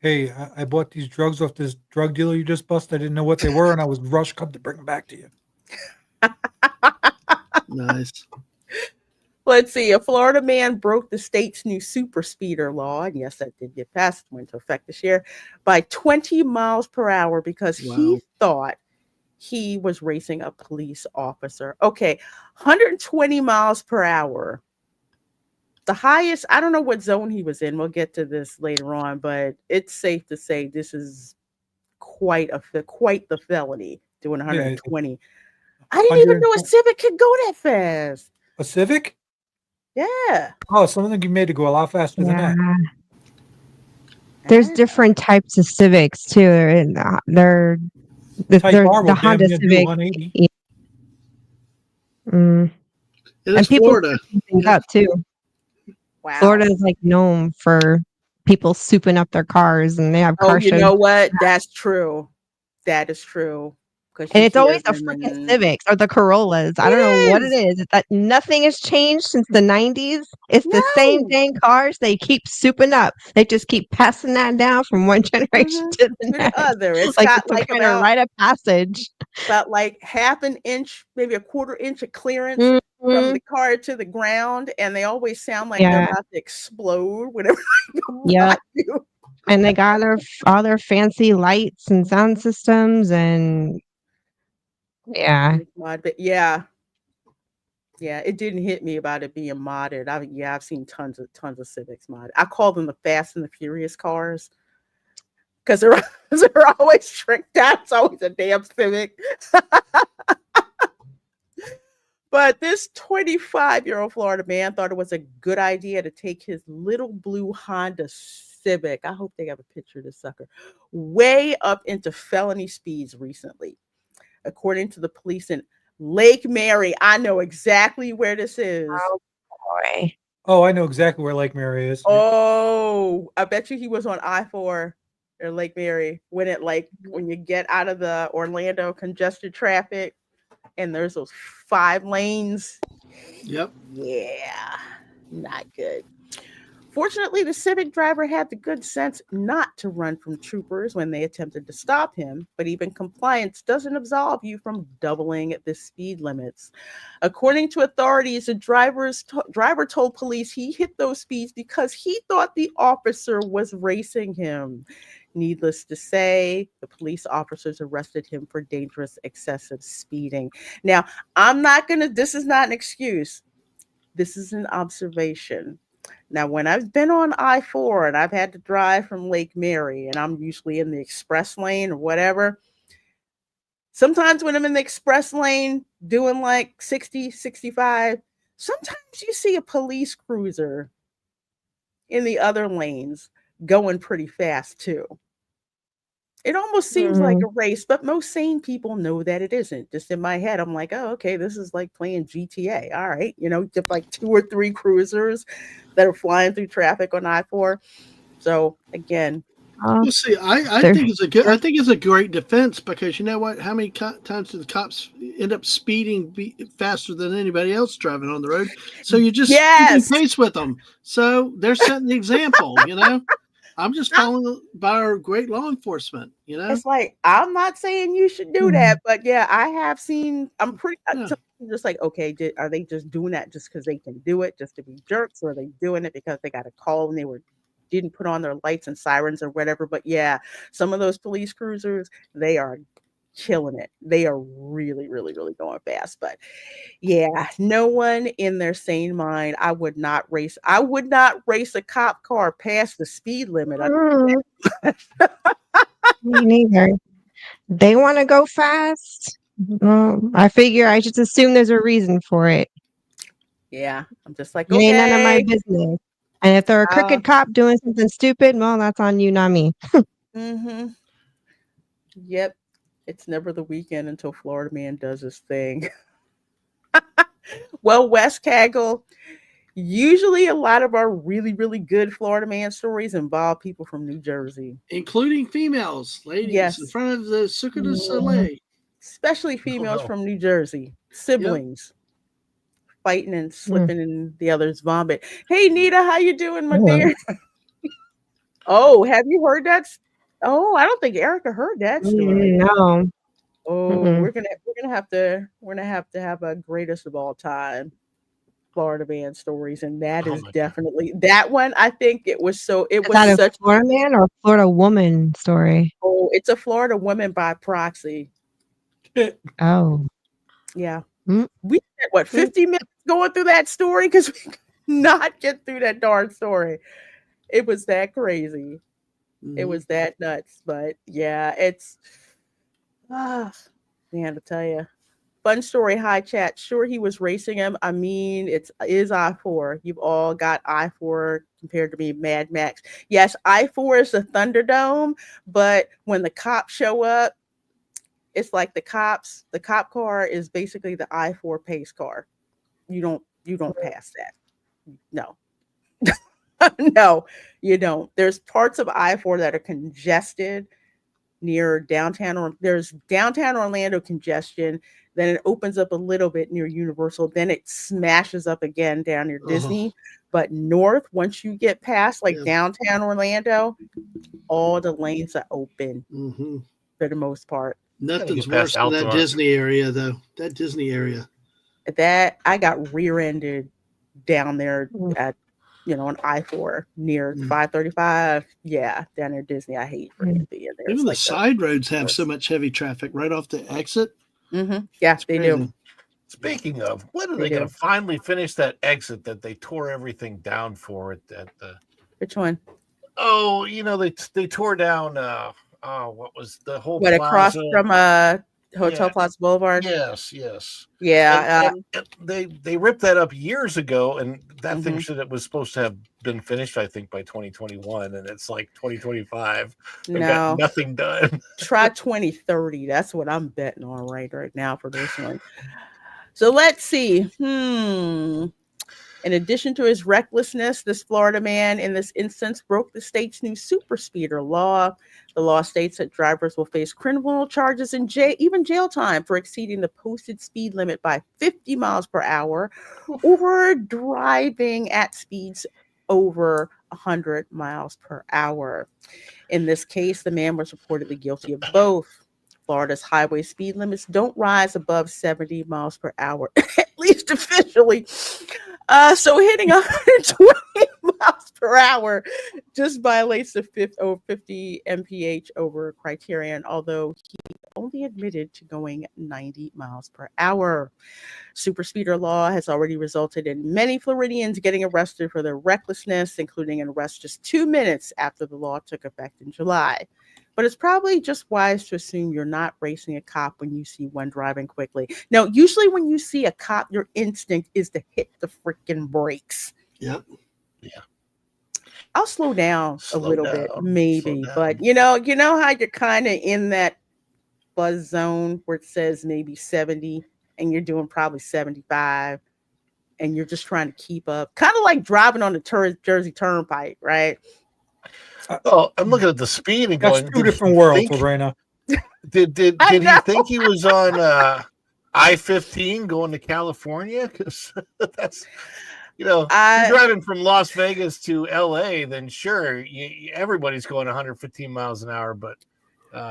hey, I bought these drugs off this drug dealer you just busted. I didn't know what they were, and I was rushed come to bring them back to you. Nice. Let's see. A Florida man broke the state's new super speeder law, and yes, that did get passed, went into effect this year, by 20 miles per hour because he thought he was racing a police officer. Okay, 120 miles per hour. The highest, I don't know what zone he was in. We'll get to this later on, but it's safe to say this is quite the felony, doing 120. Yeah, I didn't even know a Civic could go that fast. A Civic? Yeah. Oh, something you made to go a lot faster than that. There's different types of Civics too. They're the Honda Civic. It's Florida. Things up too. Wow. Florida is known for people souping up their cars, and they have car shows. You know what? That's true. That is true. And it's always the freaking Civics or the Corollas. I don't know what it is. It's that nothing has changed since the 90s. It's the same dang cars. They keep souping up. They just keep passing that down from one generation to the next. It's got it's kind of rite of passage. About half an inch, maybe a quarter inch of clearance from the car to the ground, and they always sound like they're about to explode whenever they go by you. And they got all their fancy lights and sound systems and yeah, it didn't hit me about it being modded. I've seen tons of Civics modded. I call them the Fast and the Furious cars because they're always tricked out. It's always a damn Civic. But this 25-year-old Florida man thought it was a good idea to take his little blue Honda Civic. I hope they have a picture of this sucker. Way up into felony speeds recently. According to the police in Lake Mary, I know exactly where this is. Oh, boy. Oh, I know exactly where Lake Mary is. Oh, I bet you he was on I-4 or Lake Mary when you get out of the Orlando congested traffic and there's those 5 lanes. Yep. Yeah, not good. Fortunately, the Civic driver had the good sense not to run from troopers when they attempted to stop him, but even compliance doesn't absolve you from doubling the speed limits. According to authorities, the driver told police he hit those speeds because he thought the officer was racing him. Needless to say, the police officers arrested him for dangerous, excessive speeding. Now, this is not an excuse. This is an observation. Now, when I've been on I-4 and I've had to drive from Lake Mary and I'm usually in the express lane or whatever, sometimes when I'm in the express lane doing like 60, 65, sometimes you see a police cruiser in the other lanes going pretty fast too. It almost seems like a race, but most sane people know that it isn't. Just in my head, I'm like, oh, okay, this is like playing GTA. All right, just like 2 or 3 cruisers that are flying through traffic on I-4. So again, well, see, I think it's a great defense, because you know what? How many times do the cops end up speeding faster than anybody else driving on the road? So you're just keeping pace with them. So they're setting the example. I'm just following by our great law enforcement. It's like, I'm not saying you should do that, but yeah, I have seen. I'm pretty just like, okay, are they just doing that just because they can do it, just to be jerks, or are they doing it because they got a call and didn't put on their lights and sirens or whatever? But yeah, some of those police cruisers, they are killing it. They are really, really, really going fast. But yeah, no one in their sane mind, I would not race a cop car past the speed limit. Me neither. They want to go fast. I figure I just assume there's a reason for it. Yeah, I'm just like, it ain't none of my business. And if they're a crooked cop doing something stupid, well, that's on you, not me. Yep. It's never the weekend until Florida Man does his thing. Well, Wes Cagle, usually a lot of our really, really good Florida Man stories involve people from New Jersey. Including females, ladies, in front of the Cirque du Soleil. Especially females from New Jersey. Siblings. Fighting and slipping in the other's vomit. Hey, Nita, how you doing, my dear? Oh, have you heard that? Oh, I don't think Erica heard that story. No. Oh, we're gonna have to have a greatest of all time Florida Man stories, and that is definitely that one. I think it was such a Florida Man or a Florida woman story. Oh, it's a Florida woman by proxy. Oh, yeah. We spent 50 minutes going through that story because we could not get through that darn story. It was that crazy. It was that nuts. But yeah, it's man, to tell you. Fun story, hi chat. Sure, he was racing him. I mean, it is I-4. You've all got I-4 compared to me, Mad Max. Yes, I-4 is the Thunderdome, but when the cops show up, it's like the cop car is basically the I-4 pace car. You don't pass that. No. No, you don't. There's parts of I-4 that are congested near downtown, or there's downtown Orlando congestion. Then it opens up a little bit near Universal. Then it smashes up again down near Disney. But north, once you get past downtown Orlando, all the lanes are open for the most part. Nothing's worse than that Disney area, though. That Disney area. That I got rear-ended down there at on I-4 near 535. Yeah, down near Disney. I hate for it being there. Even the side roads have so much heavy traffic right off the exit. Yeah, they do. Speaking of, when are they going to finally finish that exit that they tore everything down for at the? Which one? Oh, they tore down. What was the whole? What, across from Hotel Plaza Boulevard? Yes. Yeah. And they ripped that up years ago, and that thing was supposed to have been finished, I think, by 2021, and it's like 2025. They've got nothing done. Try 2030. That's what I'm betting on right now for this one. So let's see. In addition to his recklessness, this Florida man in this instance broke the state's new super speeder law. The law states that drivers will face criminal charges and even jail time for exceeding the posted speed limit by 50 miles per hour or driving at speeds over 100 miles per hour. In this case, the man was reportedly guilty of both. Florida's highway speed limits don't rise above 70 miles per hour, at least officially. So hitting 120 miles per hour just violates the 50 mph over criterion, although he only admitted to going 90 miles per hour. Super speeder law has already resulted in many Floridians getting arrested for their recklessness, including an arrest just 2 minutes after the law took effect in July. But it's probably just wise to assume you're not racing a cop when you see one driving quickly. Now, usually when you see a cop, your instinct is to hit the freaking brakes. Yep. Yeah. I'll slow down a little bit, Slow maybe. down. But you know how you're kind of in that buzz zone where it says maybe 70 and you're doing probably 75 and you're just trying to keep up. Kind of like driving on the Jersey Turnpike, right? Oh, I'm looking at the speed and That's going, two different worlds, Lorena. Did he think he was on I-15 going to California? Because that's, if you're driving from Las Vegas to LA, then sure, everybody's going 115 miles an hour, but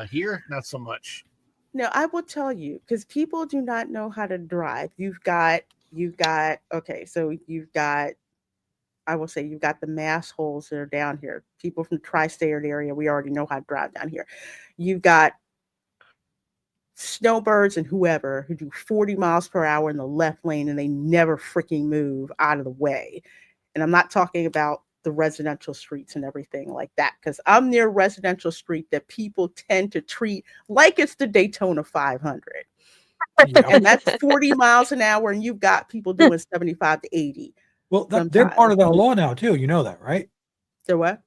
here, not so much. No, I will tell you, because people do not know how to drive. You've got I will say you've got the mass holes that are down here. People from the tri-state area, we already know how to drive down here. You've got snowbirds and whoever who do 40 miles per hour in the left lane and they never freaking move out of the way. And I'm not talking about the residential streets and everything like that, because I'm near a residential street that people tend to treat like it's the Daytona 500. Yeah. And that's 40 miles an hour, and you've got people doing 75 to 80. Well, they're part of that law now, too. You know that, right? So what?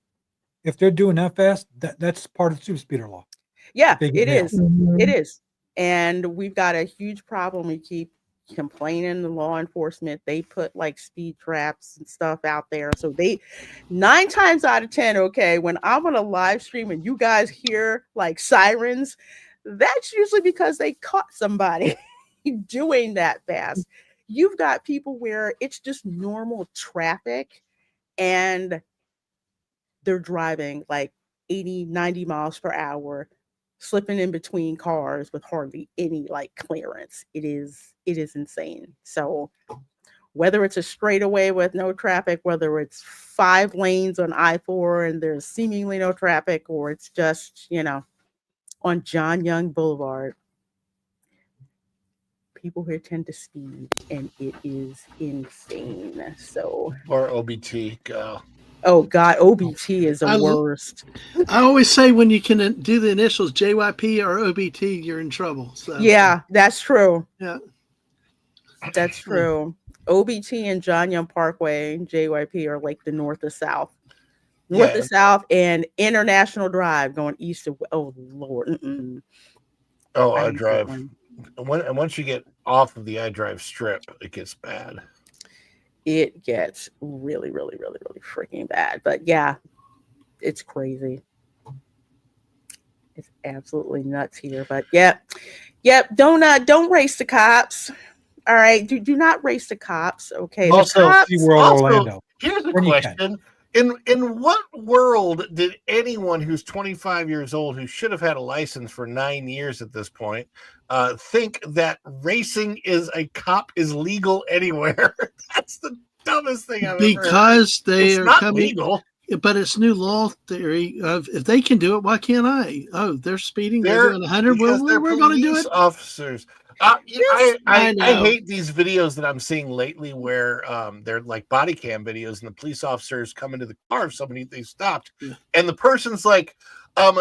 If they're doing that fast, that's part of the super speeder law. Yeah, it is. Mm-hmm. It is. And we've got a huge problem. We keep complaining to law enforcement. They put like speed traps and stuff out there. So 9 times out of 10, okay, when I'm on a live stream and you guys hear like sirens, that's usually because they caught somebody doing that fast. You've got people where it's just normal traffic and they're driving like 80, 90 miles per hour, slipping in between cars with hardly any like clearance. It is insane. So whether it's a straightaway with no traffic, whether it's 5 lanes on I-4 and there's seemingly no traffic, or it's just, on John Young Boulevard, people here tend to speed, and it is insane. So, or OBT, go. Oh God, OBT is the worst. I always say when you can do the initials JYP or OBT, you're in trouble. So yeah, that's true. Yeah, that's true. OBT and John Young Parkway and JYP are like the north to south. North to south, and International Drive going east to. Oh Lord. Mm-mm. Oh, I drive. Once you get off of the iDrive strip, it gets bad. It gets really, really, really, really freaking bad. But yeah, it's crazy. It's absolutely nuts here. But yep. Don't race the cops. All right, do not race the cops. Okay. Also, Orlando. Here's a question. In what world did anyone who's 25 years old, who should have had a license for 9 years at this point, think that racing a cop is legal anywhere? That's the dumbest thing I've ever heard. Because they are not coming legal. But it's new law theory of if they can do it, why can't I? Oh, they're speeding. They're doing 100. We're going to do it. Officers. I hate these videos that I'm seeing lately where they're like body cam videos and the police officers come into the car if somebody they stopped, and the person's like,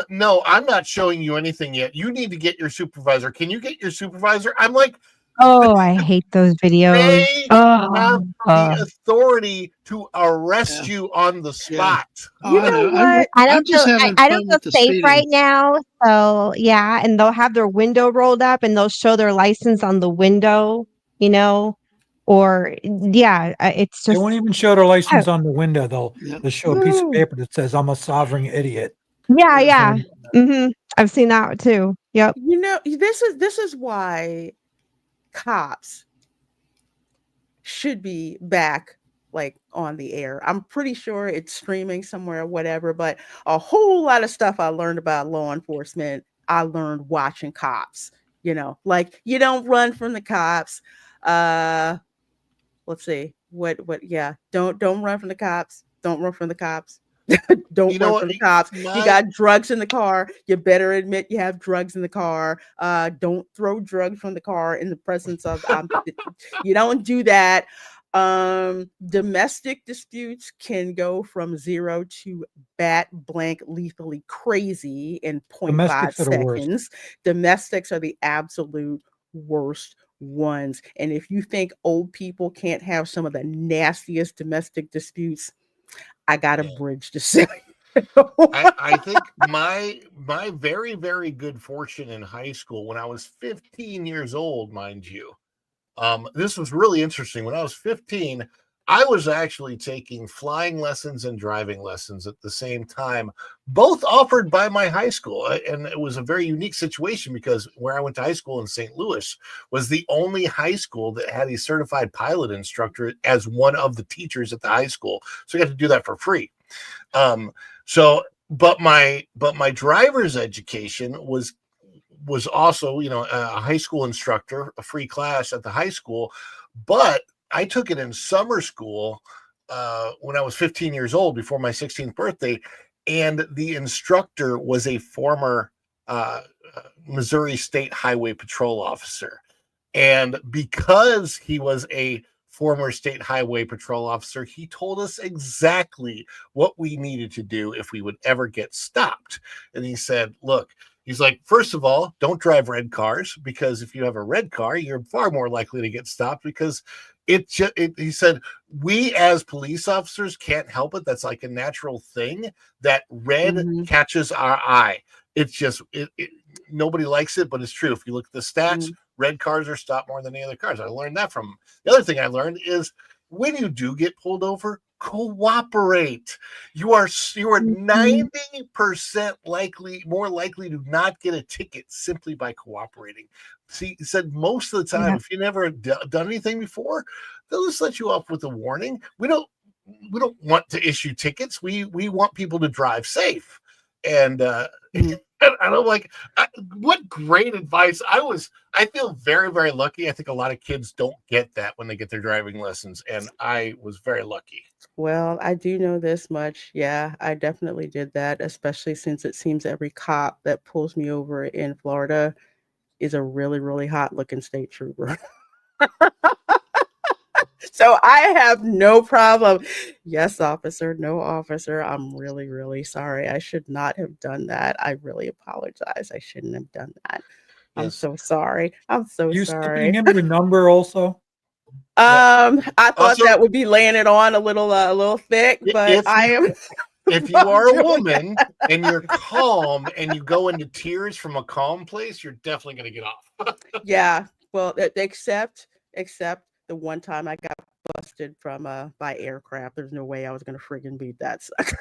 no, I'm not showing you anything yet. You need to get your supervisor. Can you get your supervisor? I'm like, oh, I hate those videos. They have the authority to arrest you on the spot. You know what? I don't feel safe right now. So yeah, and they'll have their window rolled up and they'll show their license on the window, or it's just they won't even show their license on the window. They'll show a piece of paper that says I'm a sovereign idiot. Yeah. Mm-hmm. I've seen that too. Yep. This is why cops should be back like on the air. I'm pretty sure it's streaming somewhere or whatever, but a whole lot of stuff I learned about law enforcement, I learned watching Cops, like you don't run from the cops. Let's see. Yeah, don't run from the cops. Don't run from the cops. Don't run from the cops. You got drugs in the car. You better admit you have drugs in the car. Don't throw drugs from the car in the presence of you don't do that. Domestic disputes can go from 0 to bat blank lethally crazy in 0.5 seconds. Domestics are the absolute worst ones. And if you think old people can't have some of the nastiest domestic disputes, I got a bridge to say. I think my very, very good fortune in high school when I was 15 years old, mind you. This was really interesting. When I was 15, I was actually taking flying lessons and driving lessons at the same time, both offered by my high school. And it was a very unique situation because where I went to high school in St. Louis was the only high school that had a certified pilot instructor as one of the teachers at the high school. So you got to do that for free. But my driver's education was also, a high school instructor, a free class at the high school, but I took it in summer school when I was 15 years old before my 16th birthday. And the instructor was a former Missouri State Highway Patrol officer. And because he was a former State Highway Patrol officer, he told us exactly what we needed to do if we would ever get stopped. And he said, look, he's like, first of all, don't drive red cars, because if you have a red car, you're far more likely to get stopped because he said, we as police officers can't help it. That's like a natural thing that red catches our eye. It's just, nobody likes it, but it's true. If you look at the stats, red cars are stopped more than any other cars. I learned that from him. The other thing I learned is when you do get pulled over, cooperate. You are 90% more likely to not get a ticket simply by cooperating. See, he said most of the time, if you never done anything before, they'll just let you off with a warning. We don't want to issue tickets. We want people to drive safe. And I'm like, what great advice. I feel very, very lucky. I think a lot of kids don't get that when they get their driving lessons. And I was very lucky. Well, I do know this much. Yeah, I definitely did that, especially since it seems every cop that pulls me over in Florida is a really, really hot looking state trooper. So I have no problem. Yes, officer, no officer. I'm really, really sorry. I should not have done that. I really apologize. I shouldn't have done that. I'm so sorry. I'm so You sorry. skipping him your number also? I thought also, that would be laying it on a little thick, but if you are a woman and you're calm and you go into tears from a calm place, you're definitely going to get off. Yeah. Well, except the one time I got busted from by aircraft. There's no way I was going to friggin' beat that sucker.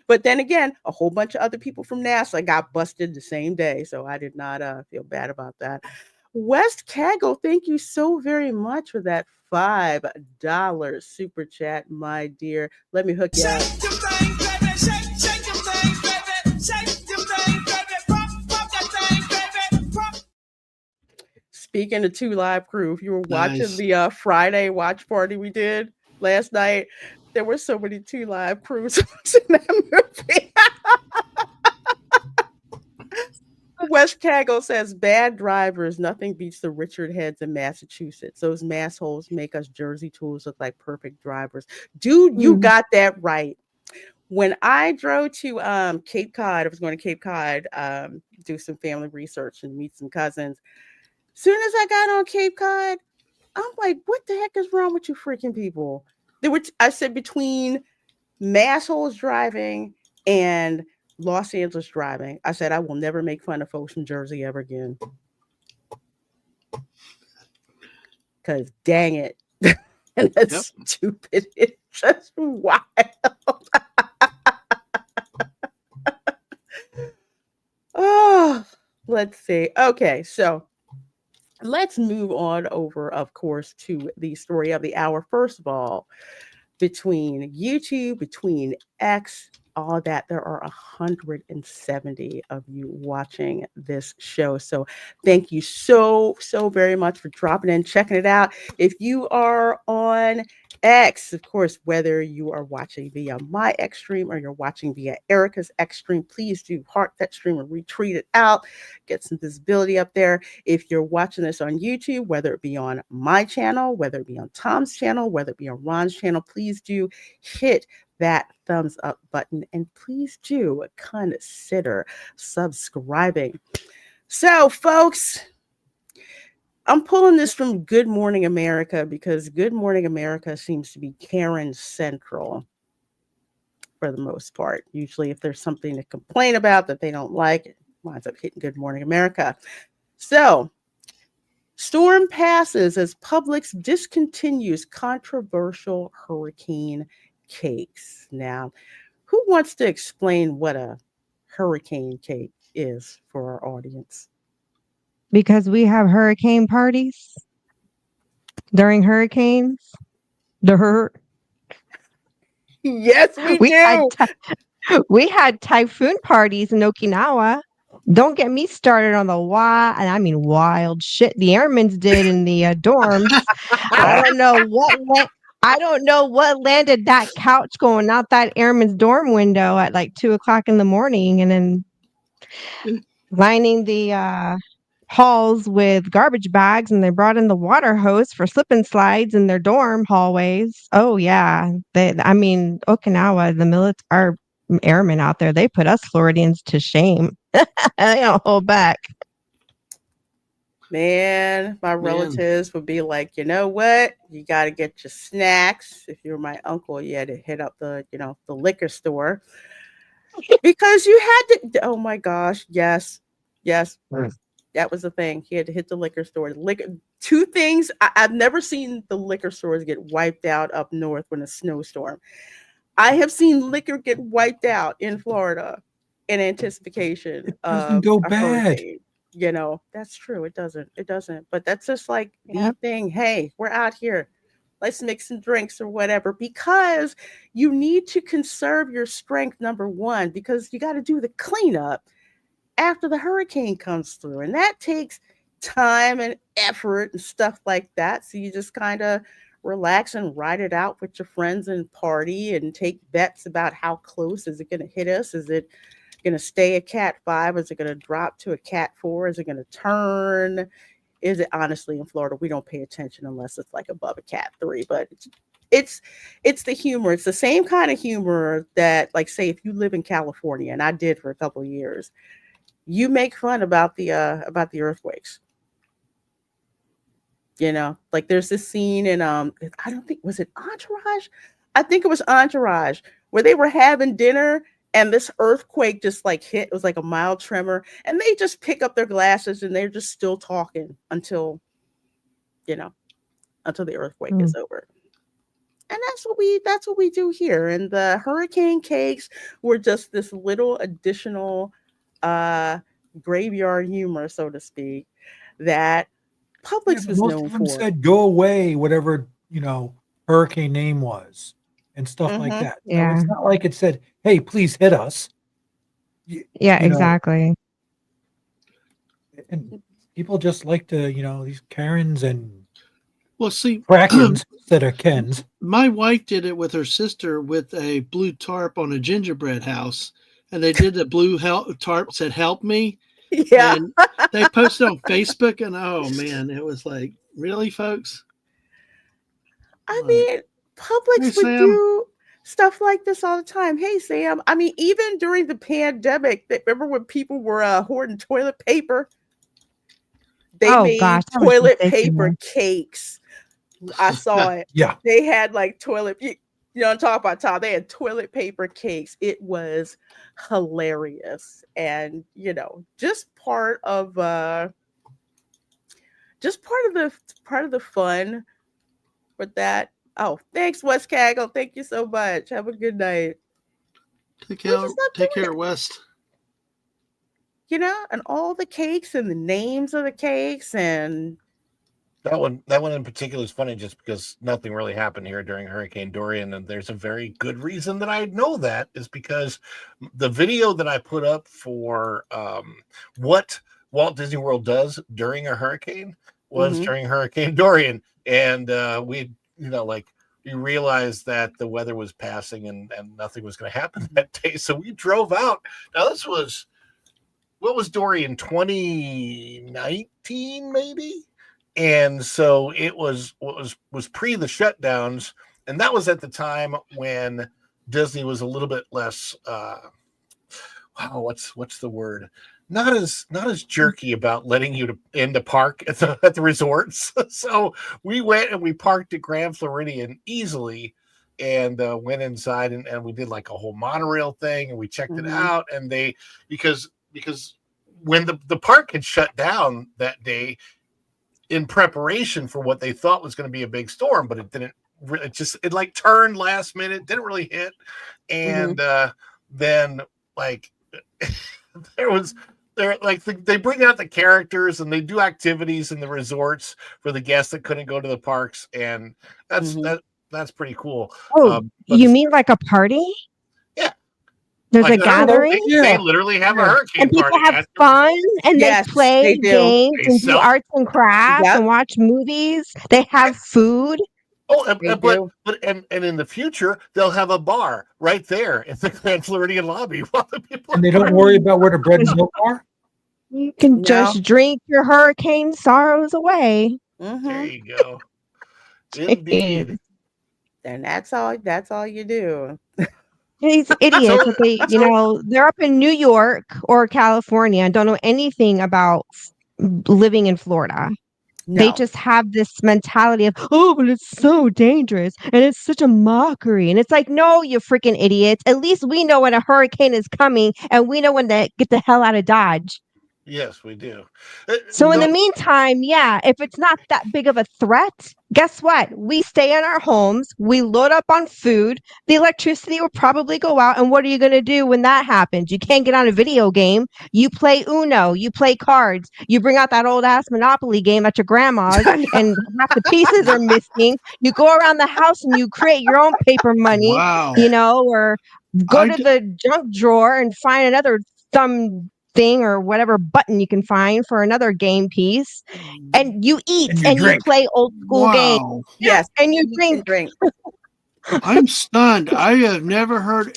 But then again, a whole bunch of other people from NASA got busted the same day, so I did not feel bad about that. West Kaggle, thank you so very much for that $5 super chat, my dear. Let me hook you up. Speaking of 2 Live Crew, if you were watching the Friday watch party we did last night, there were so many 2 Live Crews in that movie. West Kaggle says, bad drivers, nothing beats the Richard Heads in Massachusetts. Those massholes make us Jersey tools look like perfect drivers. Dude, you got that right. When I drove to Cape Cod, I was going to Cape Cod, do some family research and meet some cousins. Soon as I got on Cape Cod, I'm like, what the heck is wrong with you freaking people? I said between massholes driving and Los Angeles driving, I said, I will never make fun of folks from Jersey ever again. Because dang it. And that's stupid. It's just wild. Oh, let's see. Okay, so let's move on over, of course, to the story of the hour. First of all, between YouTube, between X, all that, there are 170 of you watching this show. So thank you so very much for dropping in, checking it out. If you are on X, of course, whether you are watching via my X stream or you're watching via Erica's X stream, please do heart that stream and retweet it out, get some visibility up there. If you're watching this on YouTube, whether it be on my channel, whether it be on Tom's channel, whether it be on Ron's channel, please do hit that thumbs up button and please do consider subscribing. So, folks, I'm pulling this from Good Morning America because Good Morning America seems to be Karen Central for the most part. Usually, if there's something to complain about that they don't like, it winds up hitting Good Morning America. So, storm passes as Publix discontinues controversial hurricane cakes. Now, who wants to explain what a hurricane cake is for our audience? Because we have hurricane parties during hurricanes. Yes, we do. We had typhoon parties in Okinawa. Don't get me started on the wild shit the airmen did in the dorms. I don't know what landed that couch going out that airman's dorm window at like 2:00 in the morning, and then lining the halls with garbage bags, and they brought in the water hose for slip and slides in their dorm hallways. Oh yeah, Okinawa, our airmen out there, they put us Floridians to shame. They don't hold back. Man, my relatives would be like, you know what? You got to get your snacks. If you're my uncle, you had to hit up the liquor store because you had to. Oh my gosh, yes. That was the thing. He had to hit the liquor store. Two things. I've never seen the liquor stores get wiped out up north when a snowstorm. I have seen liquor get wiped out in Florida in anticipation doesn't of go a bad. hurricane. That's true. It doesn't. But that's just like the thing. Hey, we're out here. Let's mix some drinks or whatever, because you need to conserve your strength, number one, because you got to do the cleanup after the hurricane comes through. And that takes time and effort and stuff like that. So you just kind of relax and ride it out with your friends and party and take bets about how close is it going to hit us? Is it going to stay a Cat 5? Is it going to drop to a Cat 4? Is it going to turn? Is it, honestly, in Florida, we don't pay attention unless it's like above a Cat 3, but it's the humor. It's the same kind of humor that, like, say, if you live in California, and I did for a couple of years, you make fun about the earthquakes. Like there's this scene in I don't think, was it Entourage? I think it was Entourage, where they were having dinner and this earthquake just like hit. It was like a mild tremor, and they just pick up their glasses and they're just still talking until the earthquake is over. And that's what we do here. And the hurricane cakes were just this little additional graveyard humor, so to speak, that Publix was most known of them for. said go away, whatever hurricane name was, and stuff like that. Yeah. So it's not like it said, hey, please hit us. Exactly. And people just like to, these Karens and see, Krakens instead of Kens. My wife did it with her sister with a blue tarp on a gingerbread house, and they did the blue tarp said "Help me." Yeah, and they posted on Facebook, and oh man, it was like, really, folks? I mean, Publix would do stuff like this all the time. Hey, Sam. I mean, even during the pandemic, remember when people were hoarding toilet paper? They made toilet paper cakes. I saw it. Yeah. They had like toilet. I'm talking about, Tom. They had toilet paper cakes. It was hilarious, and just part of the fun with that. Oh, thanks, West Cagle. Thank you so much. Have a good night. Take care, West. And all the cakes and the names of the cakes, and That one in particular is funny just because nothing really happened here during Hurricane Dorian, and there's a very good reason that I know that is because the video that I put up for what Walt Disney World does during a hurricane was during Hurricane Dorian, and we realized that the weather was passing and nothing was going to happen that day, so we drove out. Now this was what was Dorian 2019 maybe. And so it was pre the shutdowns, and that was at the time when Disney was a little bit less what's the word? Not as jerky about letting you in the park at the resorts. So we went and we parked at Grand Floridian easily and went inside and we did like a whole monorail thing and we checked it out, and because when the park had shut down that day in preparation for what they thought was going to be a big storm, but it didn't. It like turned last minute, didn't really hit, and then like they bring out the characters and they do activities in the resorts for the guests that couldn't go to the parks, and that's pretty cool. Oh, you mean like a party? Yeah. There's a gathering. They literally have a hurricane and people party. have fun and Yes, they play they do. games They and do sell- arts and crafts and watch movies. They have food. Oh, but in the future they'll have a bar right there in the Grand Floridian lobby while the people. And they don't worry about where the bread and milk are. You can just drink your hurricane sorrows away. There you go. Indeed. And that's all you do. These idiots, they're up in New York or California and don't know anything about living in Florida. No. They just have this mentality of, oh, but it's so dangerous and it's such a mockery. And it's like, no, you freaking idiots. At least we know when a hurricane is coming and we know when to get the hell out of Dodge. Yes, we do. So in the meantime, if it's not that big of a threat, guess what? We stay in our homes. We load up on food. The electricity will probably go out. And what are you going to do when that happens? You can't get on a video game. You play Uno. You play cards. You bring out that old ass Monopoly game at your grandma's and half the pieces are missing. You go around the house and you create your own paper money, or go to the junk drawer and find another some thing or whatever button you can find for another game piece, and you eat and you play old school games. Yes, and you drink. I'm stunned. I have never heard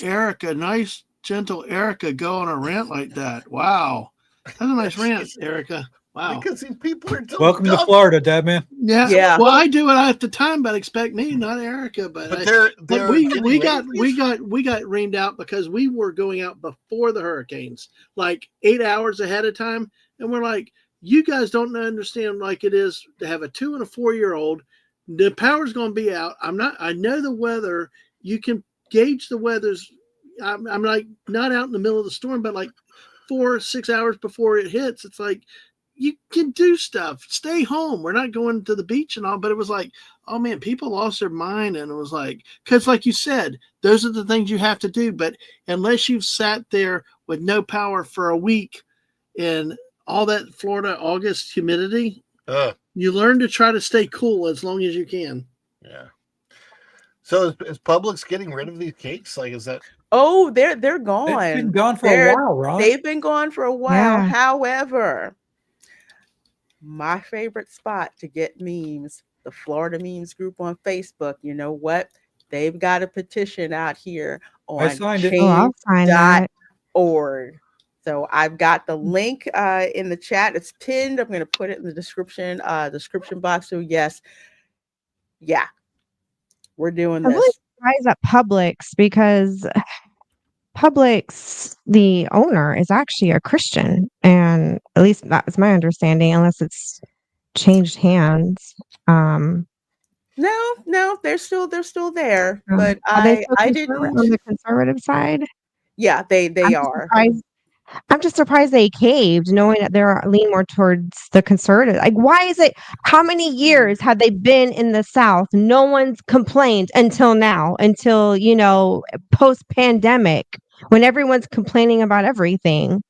nice, gentle Erica, go on a rant like that. Wow, that's a nice rant, Erica. Wow. Because these people are welcome to Florida, Dad man. Yeah. Well, I do it at the time, but expect me, not Erica. But we got reamed out because we were going out before the hurricanes, like 8 hours ahead of time, and we're like, you guys don't understand like it is to have a 2 and a 4-year-old. The power's going to be out. I know the weather. You can gauge the weather's. I'm like not out in the middle of the storm, but like 4 or 6 hours before it hits, it's like. You can do stuff. Stay home. We're not going to the beach and all, but it was like, oh man, people lost their mind. And it was like, because like you said, those are the things you have to do. But unless you've sat there with no power for a week in all that Florida August humidity, you learn to try to stay cool as long as you can. Yeah. So is Publix getting rid of these cakes? Like, is that? Oh, they're gone. They've been gone for a while, Ron. They've been gone for a while. However, my favorite spot to get memes, the Florida Memes group on Facebook. You know what? They've got a petition out here on change.org. So I've got the link in the chat. It's pinned. I'm going to put it in the description box. So yes, we're doing this. I'm really surprised at Publix because Publix, the owner, is actually a Christian, and at least that was my understanding, unless it's changed hands. No, they're still there, but I didn't on the conservative side. Yeah, they are. I'm just surprised they caved, knowing that they're leaning more towards the conservative. Like, why is it? How many years have they been in the South? No one's complained until now, until post-pandemic, when everyone's complaining about everything,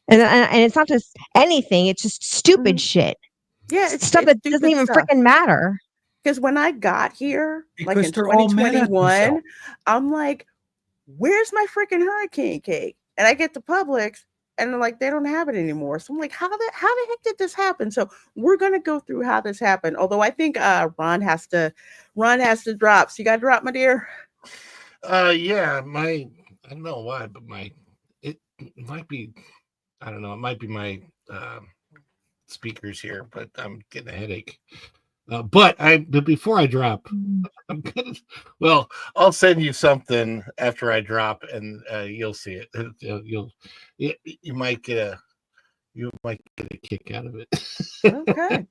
and it's not just anything; it's just stupid shit. Yeah, stuff that doesn't even freaking matter. Because when I got here, like Because in they're all mad at 2021, themselves. I'm like, where's my freaking hurricane cake? And I get to Publix and they're like, they don't have it anymore. So I'm like, how the heck did this happen? So we're gonna go through how this happened. Although I think Ron has to drop. So you gotta drop, my dear. Yeah, I don't know why, but it might be, I don't know, it might be my speakers here, but I'm getting a headache. But before I drop, I'm gonna. Well, I'll send you something after I drop, and you'll see it. You might get a kick out of it. Okay.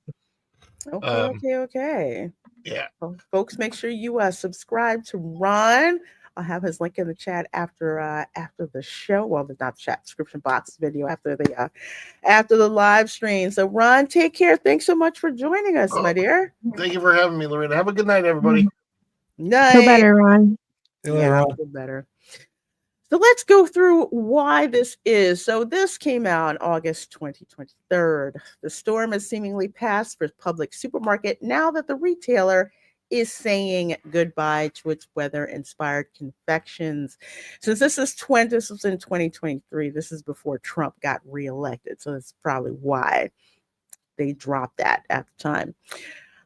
Okay. Yeah. Well, folks, make sure you subscribe to Ron. I'll have his link in the chat after the show. Well, not the chat, description box video after the live stream. So, Ron, take care. Thanks so much for joining us, my dear. Thank you for having me, Lorena. Have a good night, everybody. Night. Feel better, Ron. Yeah, I feel better. So let's go through why this is. So this came out August 2023. The storm has seemingly passed for Publix supermarket now that the retailer is saying goodbye to its weather-inspired confections. Since this was in 2023, this is before Trump got reelected. So that's probably why they dropped that at the time.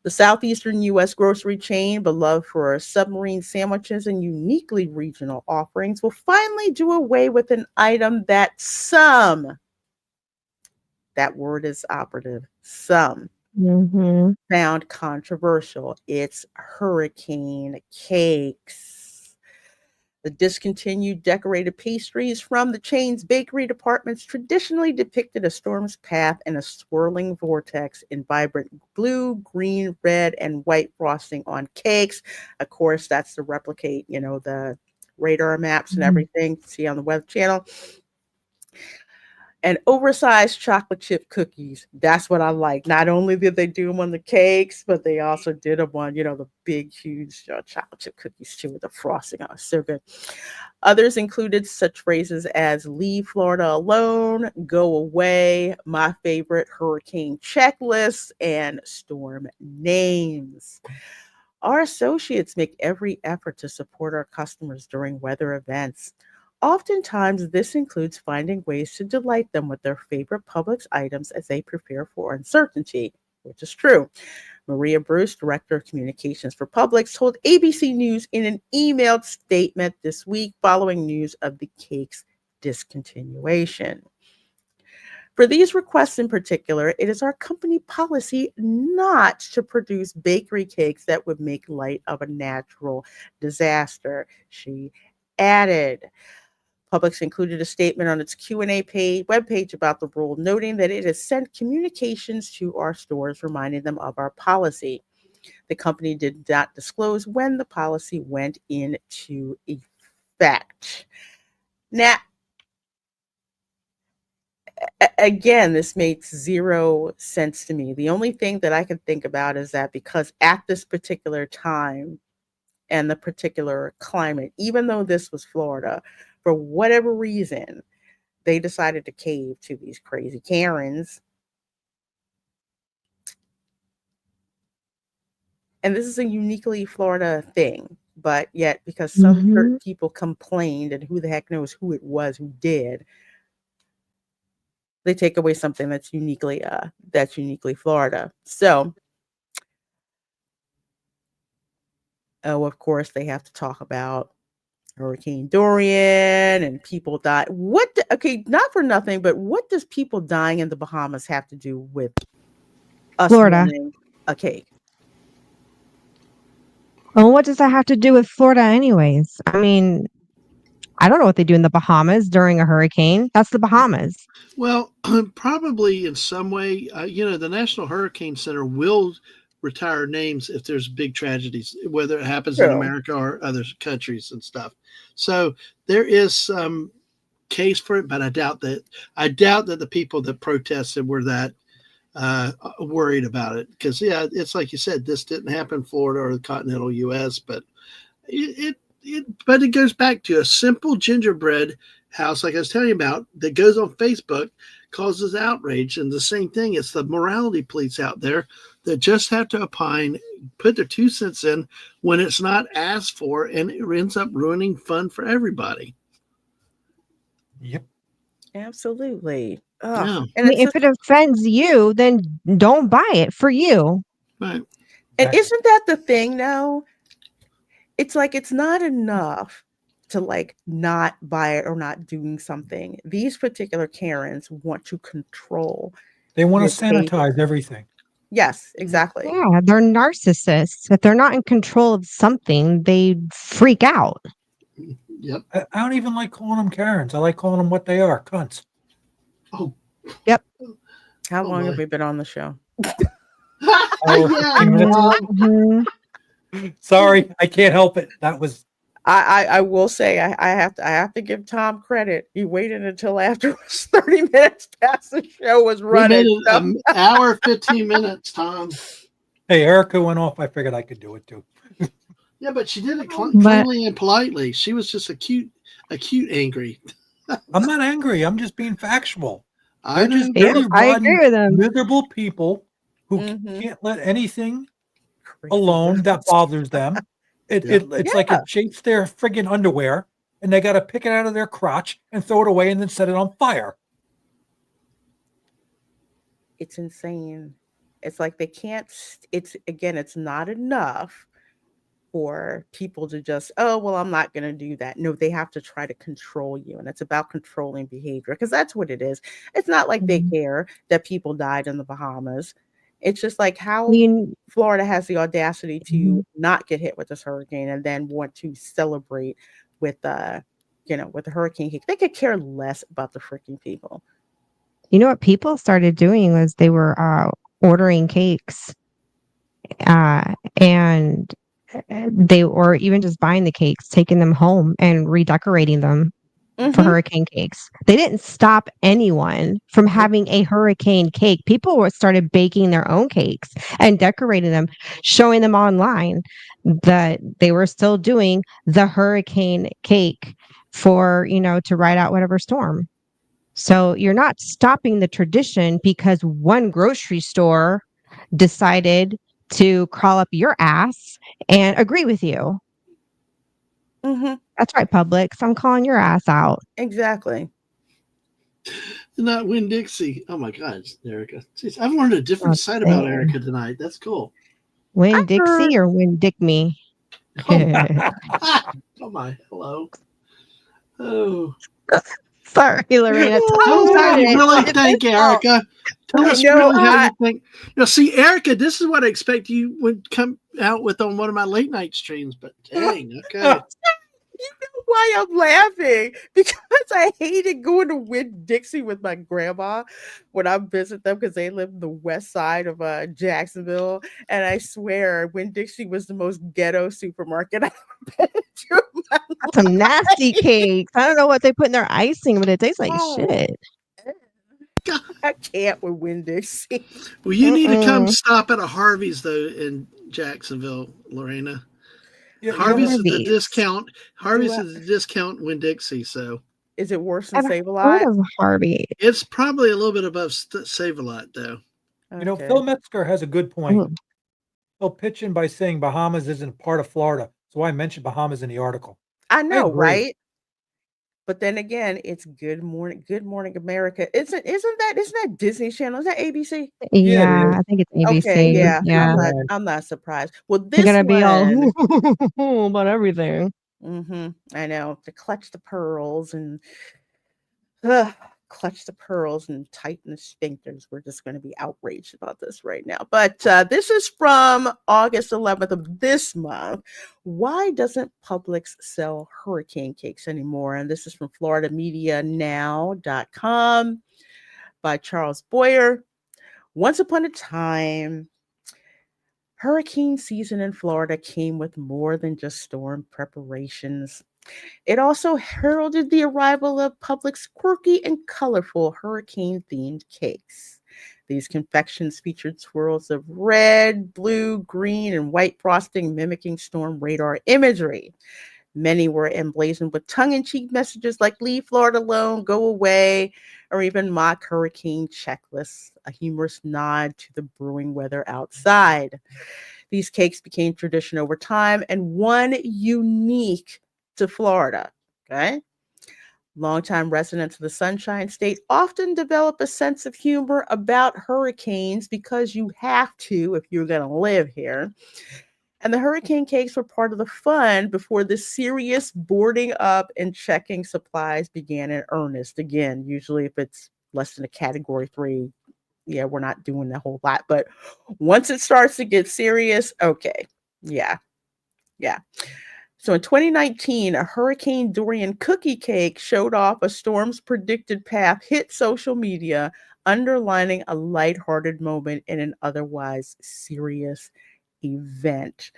The southeastern U.S. grocery chain, beloved for submarine sandwiches and uniquely regional offerings, will finally do away with an item that some, that word is operative, some found controversial. It's hurricane cakes. The discontinued decorated pastries from the chain's bakery departments traditionally depicted a storm's path and a swirling vortex in vibrant blue, green, red, and white frosting on cakes. Of course, that's to replicate, the radar maps and everything you see on the web channel. And oversized chocolate chip cookies. That's what I like. Not only did they do them on the cakes, but they also did them on, the big, huge chocolate chip cookies too with the frosting. Oh, so good. Others included such phrases as leave Florida alone, go away, my favorite hurricane checklist, and storm names. Our associates make every effort to support our customers during weather events. Oftentimes, this includes finding ways to delight them with their favorite Publix items as they prepare for uncertainty, which is true. Maria Bruce, Director of Communications for Publix, told ABC News in an emailed statement this week following news of the cake's discontinuation. For these requests in particular, it is our company policy not to produce bakery cakes that would make light of a natural disaster, she added. Publix included a statement on its Q&A webpage about the rule, noting that it has sent communications to our stores reminding them of our policy. The company did not disclose when the policy went into effect. Now, again, this makes zero sense to me. The only thing that I can think about is that because at this particular time and the particular climate, even though this was Florida, for whatever reason, they decided to cave to these crazy Karens. And this is a uniquely Florida thing, but yet because some certain people complained, and who the heck knows who it was who did, they take away something that's uniquely Florida. So, of course, they have to talk about Hurricane Dorian and people die. Not for nothing, but what does people dying in the Bahamas have to do with us Florida wanting a cake? Well, what does that have to do with Florida anyways? I mean, I don't know what they do in the Bahamas during a hurricane. That's the Bahamas. Well, probably in some way, the National Hurricane Center will retire names if there's big tragedies, whether it happens in America or other countries and stuff. So there is some case for it, but I doubt that the people that protested were that worried about it. Because it's like you said, this didn't happen in Florida or the continental U.S., but it goes back to a simple gingerbread house, like I was telling you about, that goes on Facebook causes outrage. And the same thing, it's the morality police out there that just have to opine, put their 2 cents in when it's not asked for, and it ends up ruining fun for everybody. Yep. Absolutely. Yeah. I mean, if it offends you, then don't buy it for you. Right. And isn't that the thing though? It's like it's not enough to like not buy it or not doing something. These particular Karens want to control. They want your to sanitize behavior. everything. Yes, exactly. Yeah, they're narcissists. If they're not in control of something, they freak out. Yep. I don't even like calling them Karens. I like calling them what they are, cunts. Oh. Yep. How long have we been on the show? Oh, 15 minutes. Mm-hmm. Sorry, I can't help it. That was. I will say I have to give Tom credit. He waited until after it was 30 minutes past the show was running. We did an hour 15 minutes, Tom. Hey, Erica went off. I figured I could do it too. Yeah, but she did it cleanly and politely. She was just acute angry. I'm not angry. I'm just being factual. I just I agree with them. Miserable people who can't let anything alone that bothers them. It's like it shapes their friggin' underwear, and they got to pick it out of their crotch and throw it away and then set it on fire. It's insane. It's like they can't. It's not enough for people to just, oh, well, I'm not going to do that. No, they have to try to control you. And it's about controlling behavior because that's what it is. It's not like they care that people died in the Bahamas. It's just like how Florida has the audacity to not get hit with this hurricane and then want to celebrate with, with the hurricane. They could care less about the freaking people. You know what people started doing was they were ordering cakes and they or even just buying the cakes, taking them home and redecorating them for hurricane cakes. They didn't stop anyone from having a hurricane cake. People started baking their own cakes and decorating them, showing them online that they were still doing the hurricane cake for, to ride out whatever storm. So you're not stopping the tradition because one grocery store decided to crawl up your ass and agree with you. That's right, Publix. I'm calling your ass out. Exactly. Not Winn-Dixie. Oh my God, Erica. Jeez, I've learned a different side about Erica tonight. That's cool. Winn-Dixie or Winn-Dick me? Oh my, hello. Oh. Sorry, Lorena. Tell us how you really think, Erica. Tell us really how you think. See, Erica, this is what I expect you would come out with on one of my late night streams, but dang, okay. You know why I'm laughing? Because I hated going to Winn-Dixie with my grandma when I visit them because they live in the west side of Jacksonville. And I swear Winn-Dixie was the most ghetto supermarket I've ever been to. Some nasty cakes. I don't know what they put in their icing, but it tastes like shit. I can't with Winn-Dixie. Well, you need to come stop at a Harvey's, though, in Jacksonville, Lorena. Yeah, Harvey's is the discount. Harvey's is the discount Winn-Dixie. So, is it worse than Save-A-Lot? Harvey. It's probably a little bit above Save-A-Lot, though. Okay. Phil Metzger has a good point. He'll pitch in by saying Bahamas isn't part of Florida, so I mentioned Bahamas in the article. I know, right? But then again, it's Good Morning America. Isn't that Disney Channel? Is that ABC? Yeah, I think it's ABC. Okay, yeah. I'm not surprised. Well, this They're gonna be all about everything. I know. To clutch the pearls and tighten the sphincters. We're just going to be outraged about this right now. But this is from August 11th of this month. Why doesn't Publix sell hurricane cakes anymore? And this is from FloridaMediaNow.com by Charles Boyer. Once upon a time, hurricane season in Florida came with more than just storm preparations. It also heralded the arrival of Publix quirky and colorful hurricane-themed cakes. These confections featured swirls of red, blue, green, and white frosting mimicking storm radar imagery. Many were emblazoned with tongue-in-cheek messages like "Leave Florida alone, go away," or even mock hurricane checklists, a humorous nod to the brewing weather outside. These cakes became tradition over time and one unique to Florida. Okay. Longtime residents of the Sunshine State often develop a sense of humor about hurricanes because you have to if you're going to live here. And the hurricane cakes were part of the fun before the serious boarding up and checking supplies began in earnest. Again, usually if it's less than a category 3, yeah, we're not doing a whole lot. But once it starts to get serious, okay. Yeah. So in 2019, a Hurricane Dorian cookie cake showed off a storm's predicted path, hit social media, underlining a lighthearted moment in an otherwise serious event.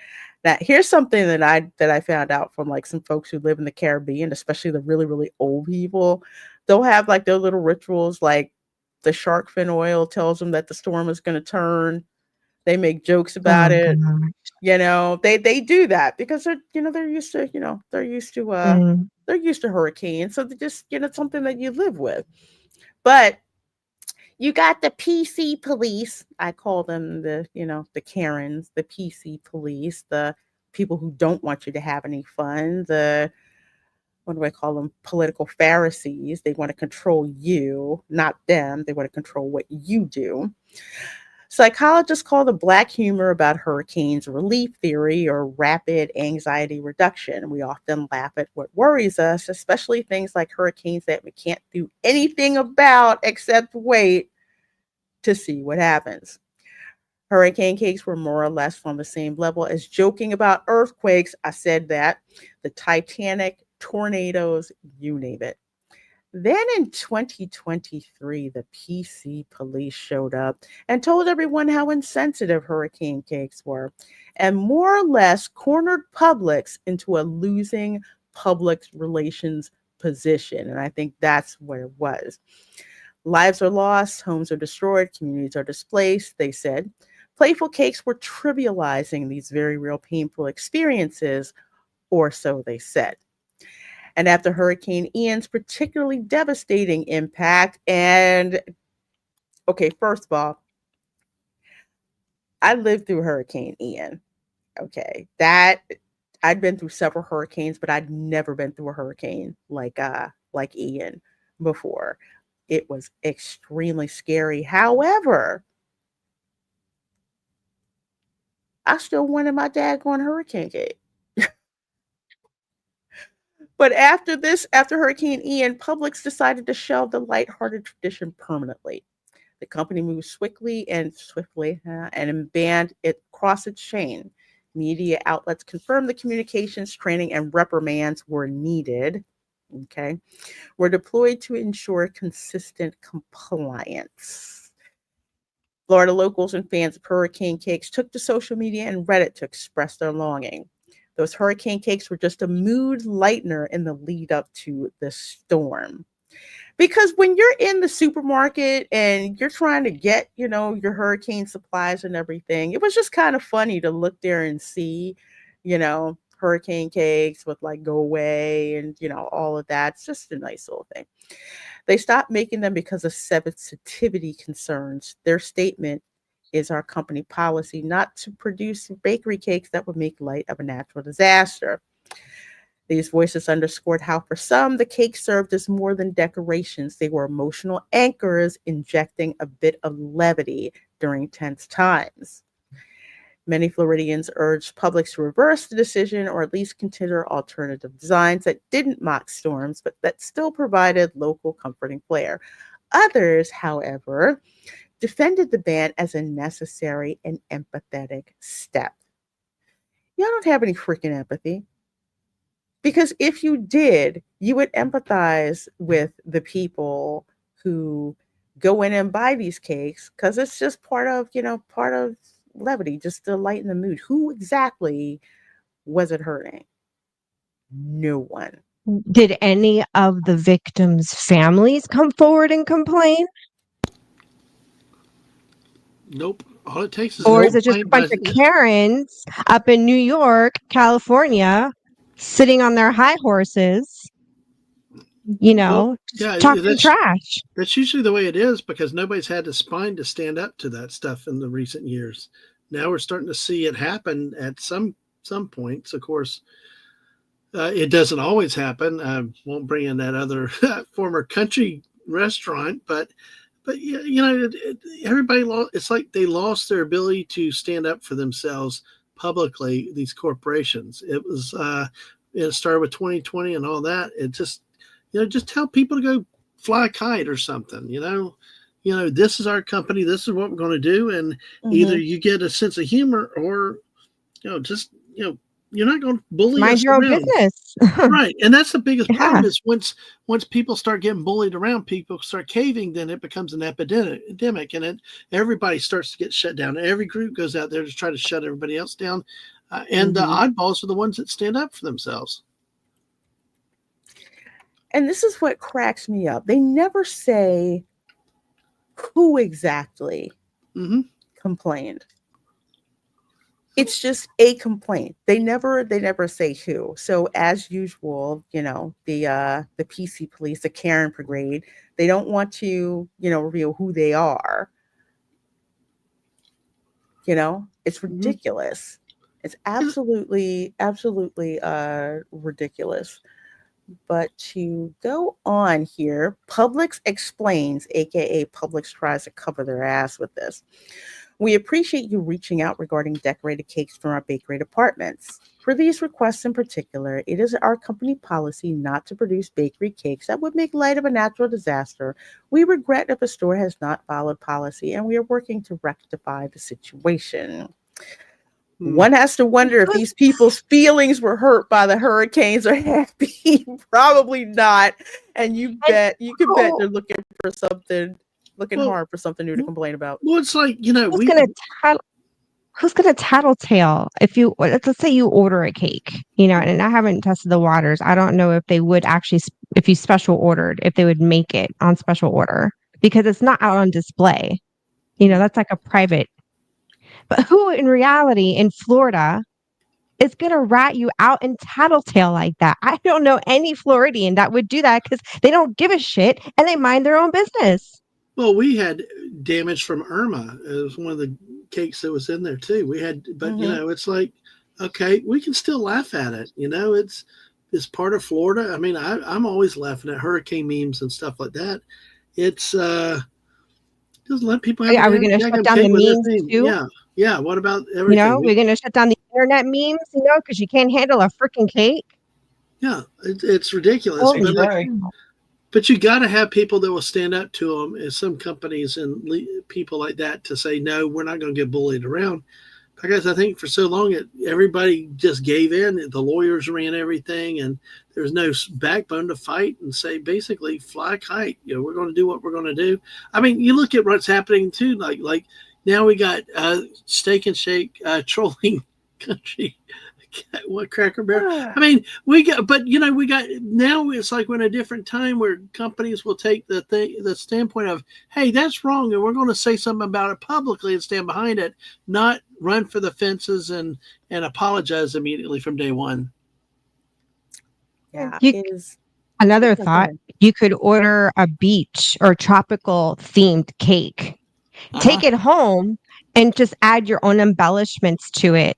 Now, here's something that I found out from like some folks who live in the Caribbean, especially the really, really old people. They'll have like their little rituals, like the shark fin oil tells them that the storm is going to turn. They make jokes about it. They do that because they're used to they're used to hurricanes. So they just, it's something that you live with. But you got the PC police. I call them the Karens, the PC police, the people who don't want you to have any fun, what do I call them? Political Pharisees. They want to control you, not them. They want to control what you do. Psychologists call the Black humor about hurricanes relief theory or rapid anxiety reduction. We often laugh at what worries us, especially things like hurricanes that we can't do anything about except wait to see what happens. Hurricane cakes were more or less on the same level as joking about earthquakes. I said that. The Titanic, tornadoes, you name it. Then in 2023, the PC police showed up and told everyone how insensitive hurricane cakes were and more or less cornered Publix into a losing public relations position. And I think that's what it was. Lives are lost, homes are destroyed, communities are displaced, they said. Playful cakes were trivializing these very real painful experiences, or so they said. And after Hurricane Ian's particularly devastating impact, first of all, I lived through Hurricane Ian. Okay, that I'd been through several hurricanes, but I'd never been through a hurricane like Ian before. It was extremely scary. However, I still wanted my daggone hurricane cake. But after Hurricane Ian, Publix decided to shelve the lighthearted tradition permanently. The company moved swiftly and banned it across its chain. Media outlets confirmed the communications training and reprimands were needed. Okay, were deployed to ensure consistent compliance. Florida locals and fans of hurricane cakes took to social media and Reddit to express their longing. Those hurricane cakes were just a mood lightener in the lead up to the storm. Because when you're in the supermarket and you're trying to get, your hurricane supplies and everything, it was just kind of funny to look there and see, hurricane cakes with like go away and, all of that. It's just a nice little thing. They stopped making them because of sensitivity concerns. Their statement is our company policy not to produce bakery cakes that would make light of a natural disaster. These voices underscored how for some, the cake served as more than decorations. They were emotional anchors, injecting a bit of levity during tense times. Many Floridians urged Publix to reverse the decision or at least consider alternative designs that didn't mock storms, but that still provided local comforting flair. Others, however, defended the ban as a necessary and empathetic step. Y'all don't have any freaking empathy. Because if you did, you would empathize with the people who go in and buy these cakes because it's just part of levity, just to lighten the mood. Who exactly was it hurting? No one. Did any of the victims' families come forward and complain? Nope. All it takes is or is it just a bunch of Karens up in New York, California, sitting on their high horses? you know, just talking trash. That's usually the way it is because nobody's had the spine to stand up to that stuff in the recent years. Now we're starting to see it happen at some points. Of course, it doesn't always happen. I won't bring in that other former country restaurant, but you know, everybody lost. It's like they lost their ability to stand up for themselves publicly. These corporations. It was it started with 2020 and all that. It just, you know, just tell people to go fly a kite or something. You know, this is our company. This is what we're going to do, and either you get a sense of humor or, you know, just, you know, you're not going to bully Mind us your own around. business. Right. And that's the biggest problem is once people start getting bullied around, people start caving, then it becomes an epidemic and everybody starts to get shut down. Every group goes out there to try to shut everybody else down. And the oddballs are the ones that stand up for themselves. And this is what cracks me up. They never say who exactly complained. It's just a complaint. They never say who. So as usual, you know, the PC police, the Karen Brigade, they don't want to, you know, reveal who they are. You know, it's ridiculous. It's absolutely ridiculous. But to go on here, Publix explains, aka Publix tries to cover their ass with this. We appreciate you reaching out regarding decorated cakes from our bakery departments. For these requests in particular, it is our company policy not to produce bakery cakes that would make light of a natural disaster. We regret if the store has not followed policy, and we are working to rectify the situation. One has to wonder if these people's feelings were hurt by the hurricanes or happy. Probably not. And you can bet they're looking for something. Hard for something new to complain about. Well, it's like, you know, who's gonna tattletale if you, let's say you order a cake, you know, and I haven't tested the waters. I don't know if they would actually, if you special ordered, if they would make it on special order because it's not out on display. You know, that's like a private. But who in reality in Florida is gonna rat you out and tattletale like that? I don't know any Floridian that would do that because they don't give a shit and they mind their own business. Well, we had damage from Irma. It was one of the cakes that was in there too. We had, but you know, it's like, okay, we can still laugh at it. You know, it's part of Florida. I mean, I'm always laughing at hurricane memes and stuff like that. It's just let people have. Are we going to shut down the memes too? Yeah. What about everything? You know, we're going to shut down the internet memes. You know, because you can't handle a freaking cake. Yeah, it's ridiculous. But you got to have people that will stand up to them, and some companies and people like that to say, no, we're not going to get bullied around. Because I think for so long, everybody just gave in. The lawyers ran everything, and there's no backbone to fight and say, basically, fly a kite. You know, we're going to do what we're going to do. I mean, you look at what's happening too. Like now we got Steak and Shake trolling country. What Cracker Barrel? I mean, now it's like we're in a different time where companies will take the standpoint of, hey, that's wrong, and we're going to say something about it publicly and stand behind it, not run for the fences and apologize immediately from day one. Yeah, another thought. You could order a beach or tropical themed cake, take it home, and just add your own embellishments to it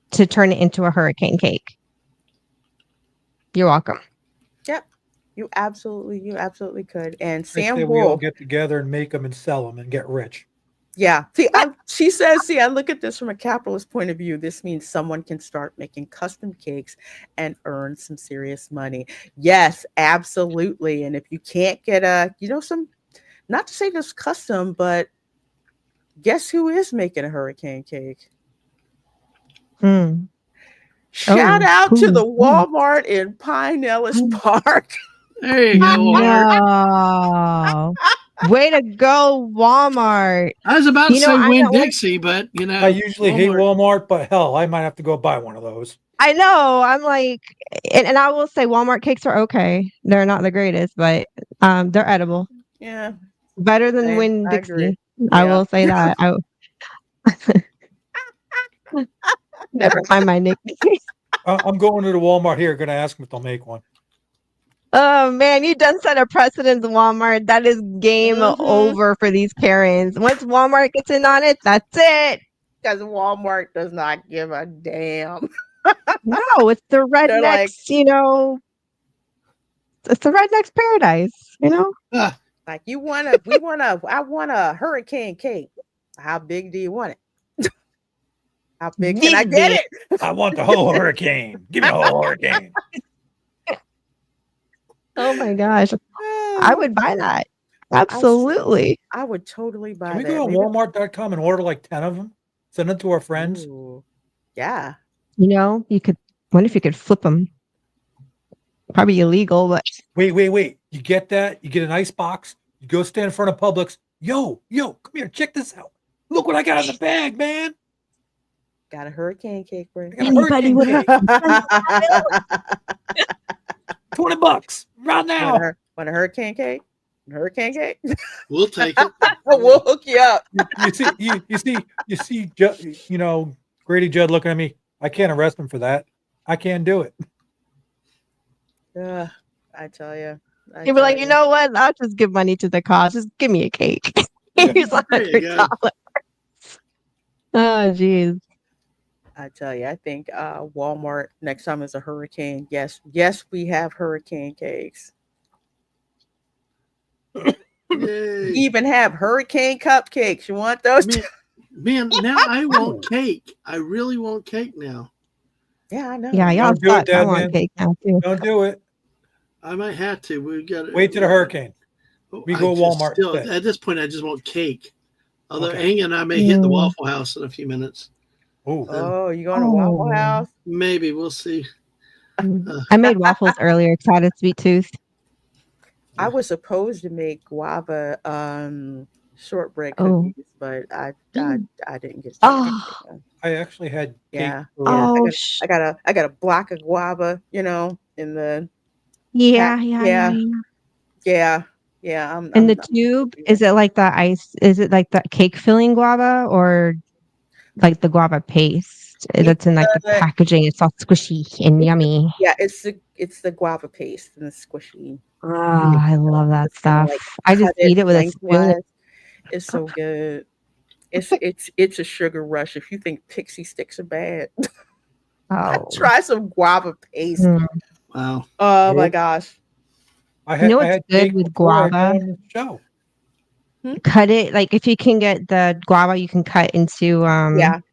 to turn it into a hurricane cake. You're welcome. Yep. You absolutely could. And Sam Wolf, we all get together and make them and sell them and get rich. Yeah. She says, I look at this from a capitalist point of view. This means someone can start making custom cakes and earn some serious money. Yes, absolutely. And if you can't get not to say this custom, but guess who is making a hurricane cake? Shout out to the Walmart in Pinellas Park. There you go, Walmart. Way to go, Walmart. I was about to say Winn-Dixie, but you know, I usually hate Walmart, but hell, I might have to go buy one of those. I know. I'm like, and I will say Walmart cakes are okay. They're not the greatest, but they're edible. Yeah. Better than Winn-Dixie. I will say that. Never mind my nickname. I'm going to the Walmart here. Going to ask them if they'll make one. Oh man, you done set a precedent, Walmart. That is game over for these Karens. Once Walmart gets in on it, that's it. Because Walmart does not give a damn. No, it's the They're like, rednecks, it's the rednecks paradise, like I want a hurricane cake. How big do you want it? How big can I get it? I want the whole hurricane. Give me the whole hurricane. Oh my gosh. I would buy that. Absolutely. I would totally buy Can we that. go to Walmart.com and order like 10 of them? Send it to our friends. Ooh, yeah. You could wonder if you could flip them. Probably illegal, but Wait. You get that? You get an ice box. You go stand in front of Publix. Yo, come here. Check this out. Look what I got in the bag, man. Got a hurricane cake, Brent. anybody with $20 right now. Want a hurricane cake? Hurricane cake? We'll take it. We'll hook you up. You see, Grady Judd looking at me. I can't arrest him for that. I can't do it. I tell you. You'd be like, you know what? I'll just give money to the cause. Just give me a cake. Here's $100. Oh, geez. I tell you, I think Walmart next time is a hurricane. Yes, we have hurricane cakes. We even have hurricane cupcakes. You want those? Man, now I want cake. I really want cake now. Yeah, I know. Yeah, y'all Don't do it, I Dad, want man. cake now too. Don't do it. I might have to. We got Wait till the hurricane. We go Walmart. At this point, I just want cake. Although Okay. Ang and I may hit the Waffle House in a few minutes. Oh, you going to Waffle House? Maybe we'll see. I made waffles earlier because I had a sweet tooth. I was supposed to make guava shortbread cookies, but I didn't get. Oh. I actually had cake. Yeah. Oh, I got a block of guava, in the. Yeah. In the tube, is it like the ice? Is it like the cake filling guava or like the guava paste that's in like the packaging? It's all squishy and yummy. Yeah, it's the guava paste and the squishy. Oh, I love that stuff. I just eat it with a spoon. It's so good. It's a sugar rush. If you think pixie sticks are bad, try some guava paste. Wow. Oh my gosh. I had what's good with guava? Show. Cut it, like if you can get the guava, you can cut into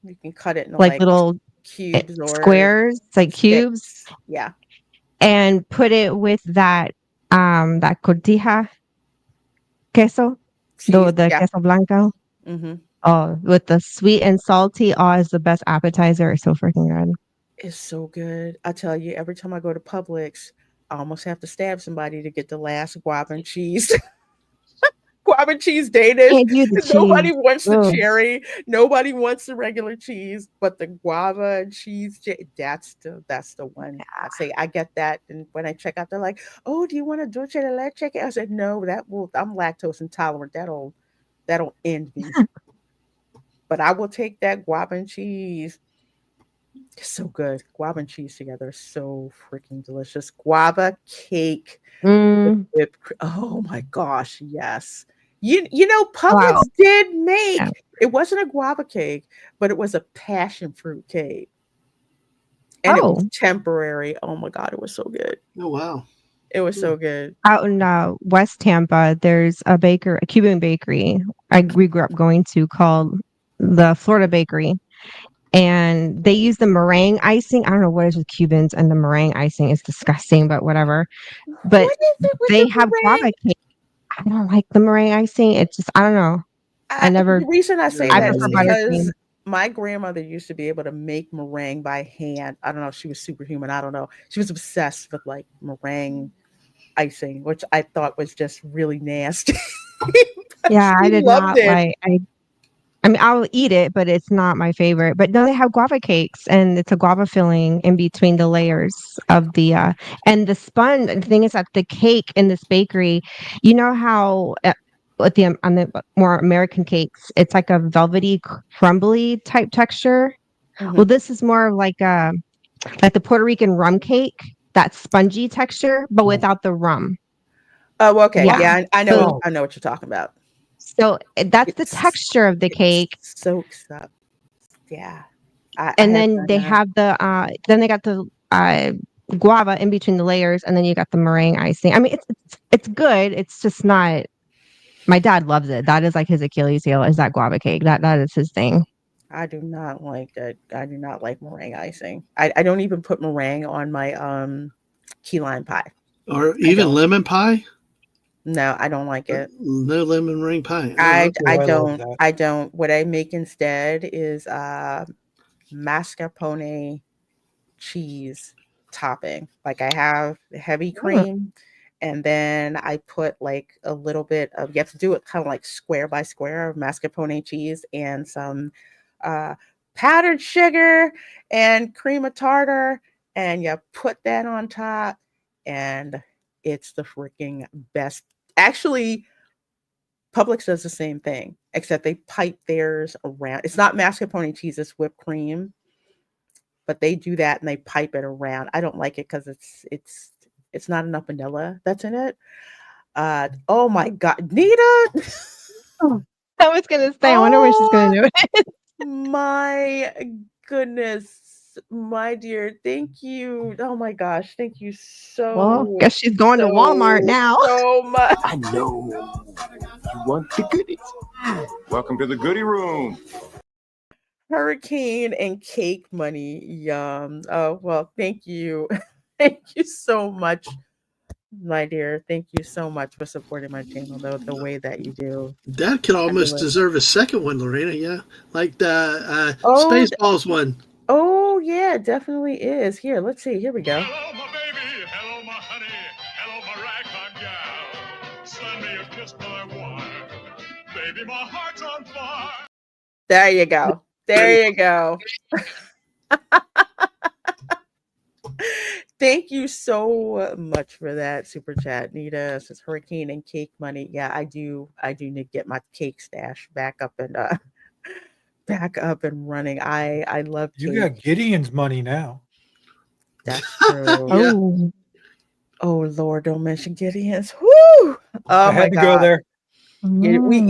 you can cut it in like little cubes or squares, like cubes. Yeah. And put it with that cotija queso, the queso blanco. Mm-hmm. Oh, with the sweet and salty. Oh, it's the best appetizer. It's so freaking good. It's so good. I tell you, every time I go to Publix, I almost have to stab somebody to get the last guava and cheese. Guava and cheese Danish. Nobody wants the cherry. Nobody wants the regular cheese, but the guava and cheese, that's the one. I say I get that, and when I check out, they're like, "Oh, do you want a dulce de leche?" I said, "No, I'm lactose intolerant. That'll end me." But I will take that guava and cheese. It's so good. Guava and cheese together is so freaking delicious. Guava cake. Oh my gosh, yes. Publix did make it wasn't a guava cake, but it was a passion fruit cake. And it was temporary. Oh my God, it was so good. Oh wow. It was so good. Out in West Tampa, there's a Cuban bakery we grew up going to called the Florida Bakery. And they use the meringue icing. I don't know what it is with Cubans and the meringue icing. It's disgusting, but whatever. But they have guava cake. I don't like the meringue icing. It's just, I don't know. The reason I say that is because buttercream. my grandmother used to be able to make meringue by hand. I don't know. She was superhuman. I don't know. She was obsessed with like meringue icing, which I thought was just really nasty. Yeah, I did not like. I mean, I'll eat it, but it's not my favorite. But no, they have guava cakes, and it's a guava filling in between the layers of the and the spun. The thing is that the cake in this bakery, you know how on the more American cakes, it's like a velvety, crumbly type texture. Mm-hmm. Well, this is more like the Puerto Rican rum cake. that spongy texture, but without the rum. Oh, okay. Yeah, I know. So, I know what you're talking about. So that's the texture of the cake. Soaks up. Yeah. And then they have then they got the guava in between the layers, and then you got the meringue icing. I mean, it's good. It's just not. My dad loves it. That is like his Achilles heel. Is that guava cake? That is his thing. I do not like it. I do not like meringue icing. I don't even put meringue on my key lime pie. Or even lemon pie? No, I don't like it. No lemon meringue pie. I don't. What I make instead is mascarpone cheese topping. Like I have heavy cream, and then I put like a little bit of, you have to do it kind of like square by square of mascarpone cheese and some powdered sugar and cream of tartar, and you put that on top, and it's the freaking best. Actually, Publix does the same thing, except they pipe theirs around. It's not mascarpone cheese, it's whipped cream, but they do that and they pipe it around. I don't like it because it's not enough vanilla that's in it. Oh my God, Nita! I was gonna say, I wonder what she's gonna do. My goodness, my dear, thank you. Oh my gosh, thank you so. Well, guess she's going to Walmart now. So much. I know. You want the goodies. Welcome to the goodie room. Hurricane and cake money. Yum. Oh, well, thank you. Thank you so much, my dear. Thank you so much for supporting my channel, though, the way that you do. That could almost deserve a second one, Lorena. Yeah. Like the Spaceballs one. Oh, yeah, it definitely is. Here, let's see. Here we go. Hello, my baby. Hello, my honey. Hello, my ragtime gal. Send me a kiss, my wife. Baby, my heart's on fire. There you go. There you go. Thank you so much for that super chat, Nita. It says Hurricane and cake money. Yeah, I do need to get my cake stash back up and running. I love cake. You got Gideon's money now. That's true. Oh Lord, don't mention Gideon's. Woo! Oh I had to go there. Yeah, we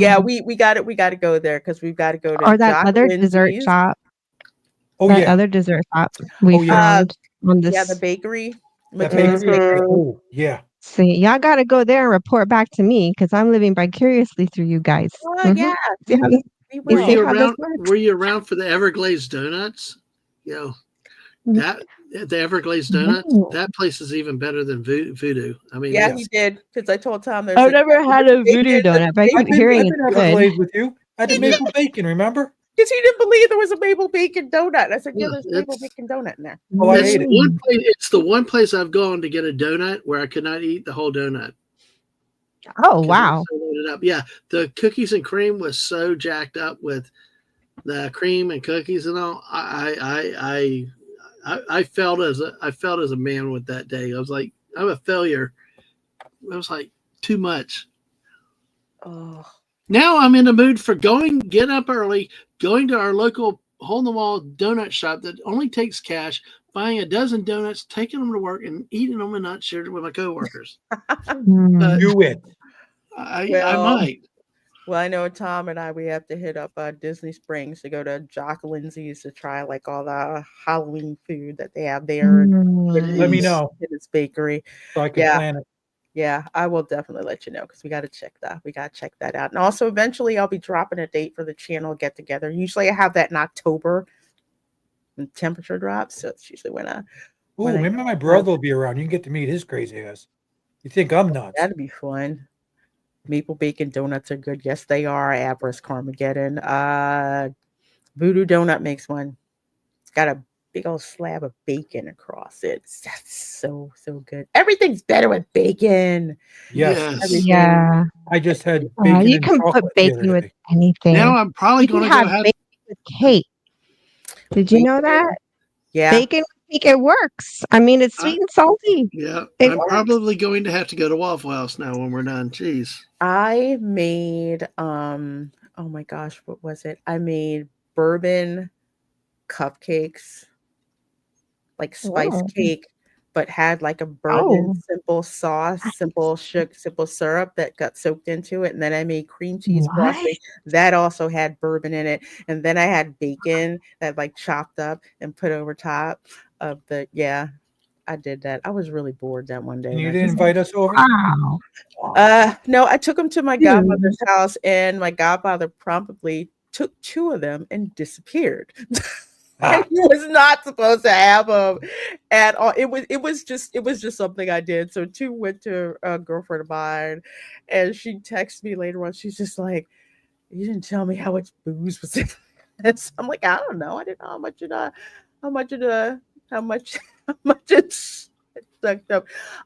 got it. We got to go there because we've got to go to Or that other dessert shop. Oh that yeah, other dessert shop we found on this. Yeah, the bakery. that bakery. Oh yeah. See, y'all got to go there and report back to me because I'm living vicariously through you guys. Yeah, we Were will. you around? Were you around for the Everglades donuts? You know that the Everglades donuts. That place is even better than Voodoo. I mean, Yeah, he did because I told Tom there's. I've never had a voodoo donut, but I keep hearing it's good. Everglades with you. I did maple bacon. Remember? Because he didn't believe there was a maple bacon donut. I said, yeah, there's a maple bacon donut in there. Oh, I ate it. It's the one place I've gone to get a donut where I could not eat the whole donut. Oh wow! So loaded up. Yeah, the cookies and cream was so jacked up with the cream and cookies and all. I felt as a man with that day. I was like, I'm a failure. It was like too much. Oh. Now I'm in the mood for get up early, going to our local hole-in-the-wall donut shop that only takes cash, buying a dozen donuts, taking them to work, and eating them and not sharing it with my coworkers. Do it. I might. Well, I know Tom and we have to hit up Disney Springs to go to Jock Lindsay's to try like all the Halloween food that they have there. Let me know. In his bakery. So I can plan it. Yeah, I will definitely let you know because we got to check that out. And also eventually I'll be dropping a date for the channel get together. Usually I have that in October when temperature drops. So it's usually when maybe my brother will be around. You can get to meet his crazy ass. You think I'm nuts? That'd be fun. Maple bacon donuts are good. Yes, they are. Avarice Carmageddon. Voodoo Donut makes one. It's got a big old slab of bacon across it. That's so good. Everything's better with bacon. Yes. Yeah. I just had bacon. You can put bacon with anything. Now I'm probably going to go have bacon with cake. Did you know that? Yeah. Bacon with cake, it works. I mean, it's sweet and salty. Yeah. I'm probably going to have to go to Waffle House now when we're done. Jeez. I made oh my gosh, what was it? I made bourbon cupcakes, like spice cake but had like a bourbon Oh, simple sauce, simple sugar, simple syrup that got soaked into it. And then I made cream cheese what? frosting that also had bourbon in it. And then I had bacon that like chopped up and put over top of the, yeah, I did that. I was really bored that one day. And And you I didn't just, invite us over? Wow. no, I took him to my Dude. godmother's house, and my godfather promptly took two of them and disappeared. And he was not supposed to have them at all. It was just something I did. So two went to a girlfriend of mine, and she texted me later on. She's just like, "You didn't tell me how much booze was in this." I'm like, I don't know. I didn't know how much how much how much it's sucked up.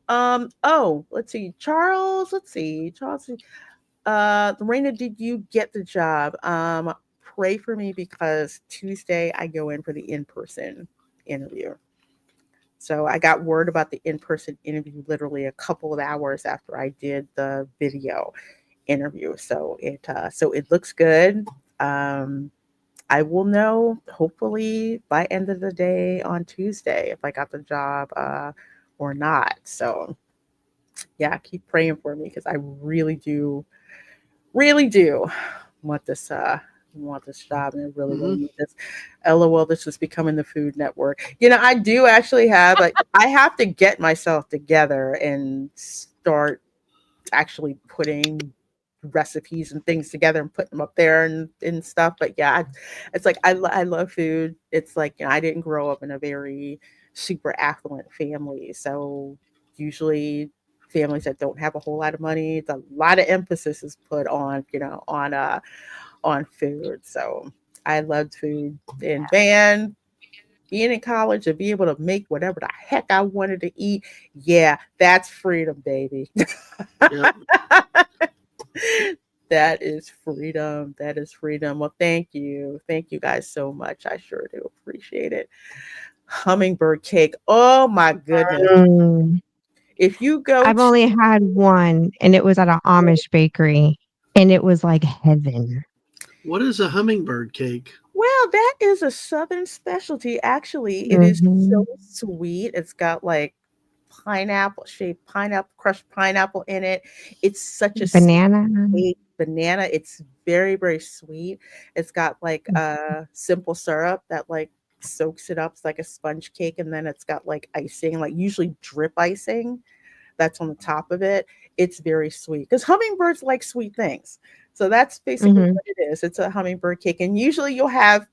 Oh, let's see, Charles. Let's see, Charles. Lorena, did you get the job? Pray for me because Tuesday I go in for the in-person interview. So I got word about the in-person interview literally a couple of hours after I did the video interview. So it looks good. I will know hopefully by end of the day on Tuesday if I got the job or not. So yeah, keep praying for me because I really do want this job, and I really need this. LOL, this is becoming the Food Network. I do actually have I have to get myself together and start actually putting recipes and things together and putting them up there and stuff. But yeah, it's like I love food. It's like I didn't grow up in a very super affluent family, so usually families that don't have a whole lot of money, a lot of emphasis is put on on food. So I loved food, and man, being in college and be able to make whatever the heck I wanted to eat, yeah, that's freedom, baby. Yep. That is freedom. That is freedom. Well, thank you. Thank you guys so much. I sure do appreciate it. Hummingbird cake. Oh my goodness. Mm. If you go I've only had one, and it was at an Amish bakery, and it was like heaven. What is a hummingbird cake? Well, that is a Southern specialty. Actually, it is so sweet. It's got like shaped pineapple, crushed pineapple in it. It's such a Banana. sweet banana. It's very, very sweet. It's got like simple syrup that like soaks it up. It's like a sponge cake, and then it's got like icing, like usually drip icing that's on the top of it. It's very sweet because hummingbirds like sweet things. So that's basically what it is. It's a hummingbird cake, and usually you'll have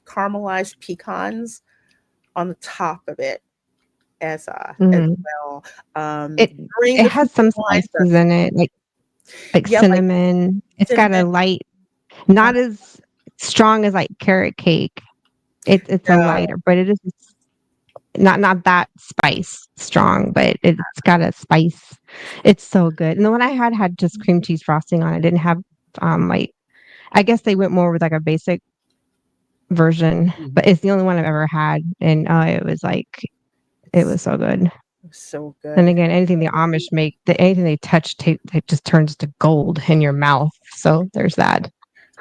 caramelized pecans on the top of it as well. It has some spices in it, like cinnamon. It's got a light, not as strong as like carrot cake. It's a lighter, but it is not that spice strong, but it's got a spice. It's so good. And the one I had just cream cheese frosting on it. Didn't have like, I guess they went more with like a basic version, but it's the only one I've ever had, and it was so good. So good. And again, anything the Amish make, anything they touch, it just turns to gold in your mouth. So there's that.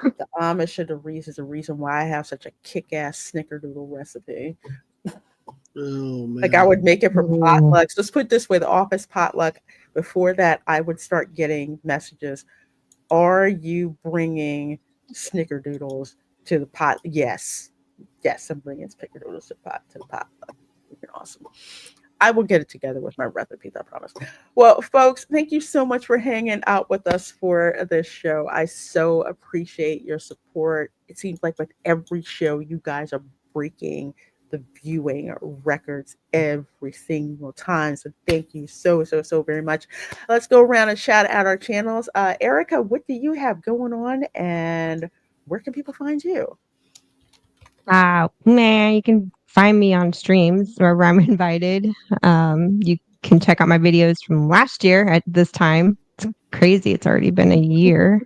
The Amish are the reason why I have such a kick-ass snickerdoodle recipe. Oh man! Like I would make it for potlucks. Let's put it this way: the office potluck. Before that, I would start getting messages. Are you bringing snickerdoodles to the pot? Yes, I'm bringing snickerdoodles to the potluck. Awesome. I will get it together with my recipes, I promise. Well, folks, thank you so much for hanging out with us for this show. I so appreciate your support. It seems like with every show, you guys are breaking the viewing records every single time. So thank you so very much. Let's go around and shout out our channels. Erica, what do you have going on, and where can people find you? Man, you can find me on streams wherever I'm invited. You can check out my videos from last year at this time. It's crazy. It's already been a year.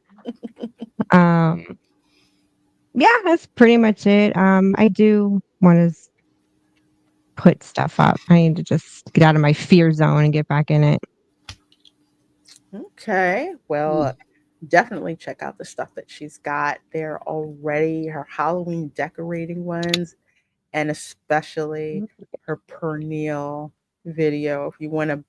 Yeah, that's pretty much it. I do want to put stuff up. I need to just get out of my fear zone and get back in it. Okay. Well, definitely check out the stuff that she's got there already, her Halloween decorating ones, and especially her perennial video, if you want a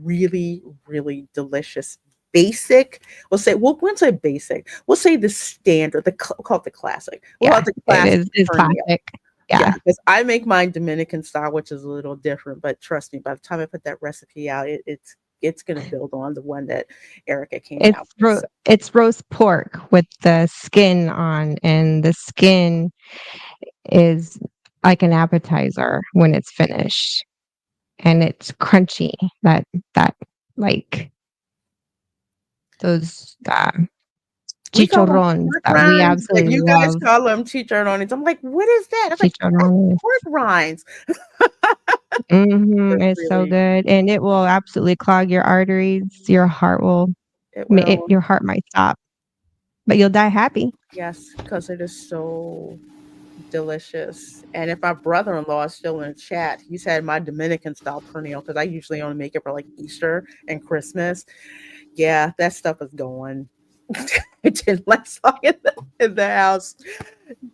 really, really delicious basic, we'll won't say basic, we'll say the standard, call it the classic. We'll call it the classic. It's classic. Yeah, because I make mine Dominican style, which is a little different, but trust me, by the time I put that recipe out, it's going to build on the one that Erica came out with. So. It's roast pork with the skin on, and the skin is like an appetizer when it's finished, and it's crunchy. That like those chicharrones that we absolutely you guys call them chicharrones. I'm like, what is that? I'm like, pork rinds. It's so good, and it will absolutely clog your arteries. Your heart your heart might stop, but you'll die happy. Yes, because it is so delicious. And if my brother-in-law is still in the chat, he's had my Dominican style pernil, because I usually only make it for like Easter and Christmas. Yeah, that stuff is going. It didn't last long in the house.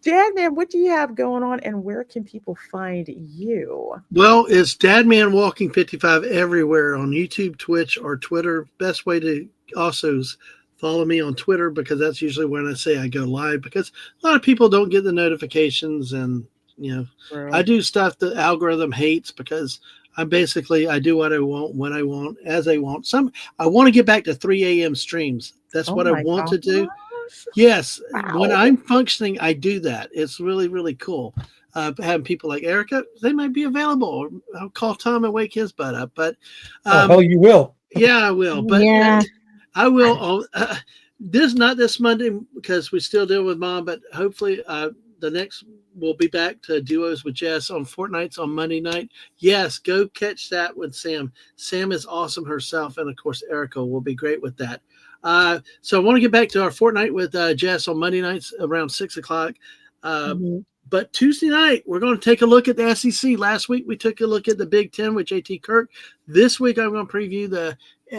Dadman, what do you have going on, and where can people find you? Well, it's Dadman Walking 55 everywhere on YouTube, Twitch, or Twitter. Best way to also is follow me on Twitter, because that's usually when I say I go live, because a lot of people don't get the notifications, and I do stuff the algorithm hates, because I do what I want, when I want, as I want. I want to get back to 3 a.m. streams. That's what I want to do. Yes. Wow. When I'm functioning, I do that. It's really, really cool. Having people like Erica, they might be available. I'll call Tom and wake his butt up. But hell, you will. Yeah, I will. But I will. This not this Monday, because we still deal with Mom. But hopefully, the next we'll be back to Duos with Jess on Fortnights on Monday night. Yes, go catch that with Sam. Sam is awesome herself, and of course, Erica will be great with that. So I want to get back to our Fortnight with Jess on Monday nights around 6:00. But Tuesday night, we're going to take a look at the SEC. Last week, we took a look at the Big Ten with JT Kirk. This week, I'm going to preview the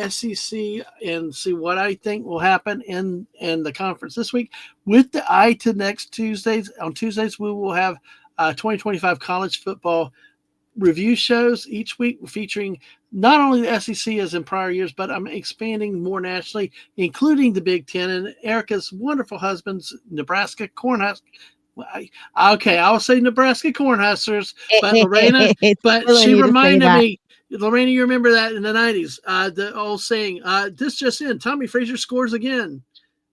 SEC and see what I think will happen in the conference this week. With the eye to next Tuesdays. On Tuesdays, we will have 2025 college football review shows each week, featuring not only the SEC as in prior years, but I'm expanding more nationally, including the Big Ten and Erica's wonderful husband's Nebraska Cornhuskers. Okay, I'll say Nebraska Cornhuskers, but Lorena, but she reminded me, Lorena, you remember that in the 90s, the old saying, this just in, Tommy Frazier scores again,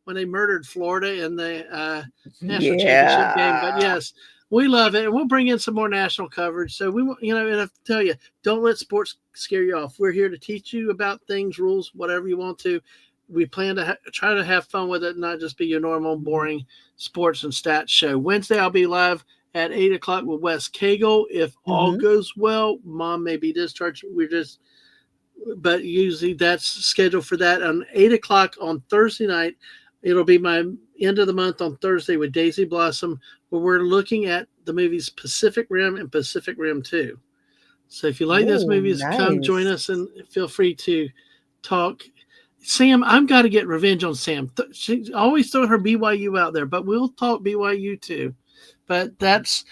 when they murdered Florida in the national championship game. But yes, we love it, and we'll bring in some more national coverage. So we, and I tell you, don't let sports scare you off. We're here to teach you about things, rules, whatever you want to. We plan to try to have fun with it, not just be your normal, boring sports and stats show. Wednesday, I'll be live at 8:00 with Wes Cagle. If all goes well, Mom may be discharged. But usually that's scheduled for that on 8:00 on Thursday night. It'll be my end of the month on Thursday with Daisy Blossom, where we're looking at the movies Pacific Rim and Pacific Rim 2. So if you like those movies, come join us and feel free to talk. Sam, I've got to get revenge on Sam. She's always throwing her BYU out there, but we'll talk BYU too. But that's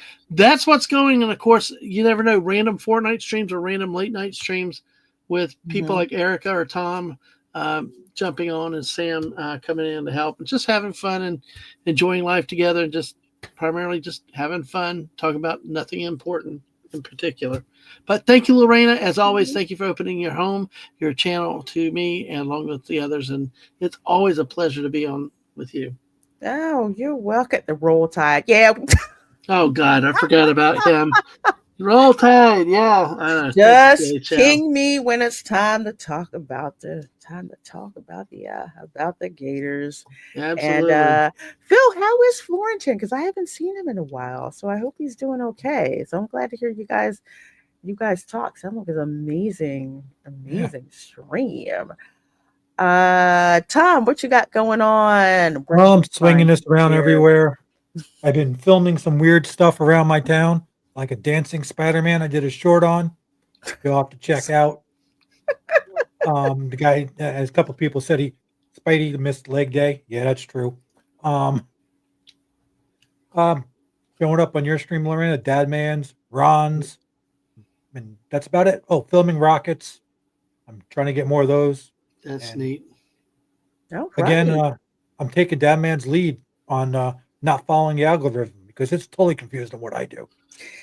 what's going. And of course, you never know, random Fortnite streams or random late night streams with people like Erica or Tom jumping on, and Sam coming in to help, and just having fun and enjoying life together, and just primarily just having fun, talking about nothing important in particular. But thank you, Lorena. As always, thank you for opening your home, your channel to me, and along with the others. And it's always a pleasure to be on with you. Oh, you're welcome. The Roll Tide. Yeah. Oh, God, I forgot about him. Roll Tide. Yeah. Just ping me when it's time to talk about the Gators. Absolutely. And Phil, how is Florentin? Because I haven't seen him in a while, so I hope he's doing okay. So I'm glad to hear you guys talk. Sounds like an amazing stream. Tom, what you got going on? Well, I'm swinging this around everywhere. I've been filming some weird stuff around my town, like a dancing Spider-Man I did a short on. You'll have to check out. The guy, as a couple of people said, Spidey missed leg day. Yeah, that's true. Showing up on your stream, Lorena, Dadman's, Ron's, And that's about it. Oh, filming rockets. I'm trying to get more of those. That's And neat. Again, I'm taking Dad Man's lead on not following the algorithm because it's totally confused on what I do.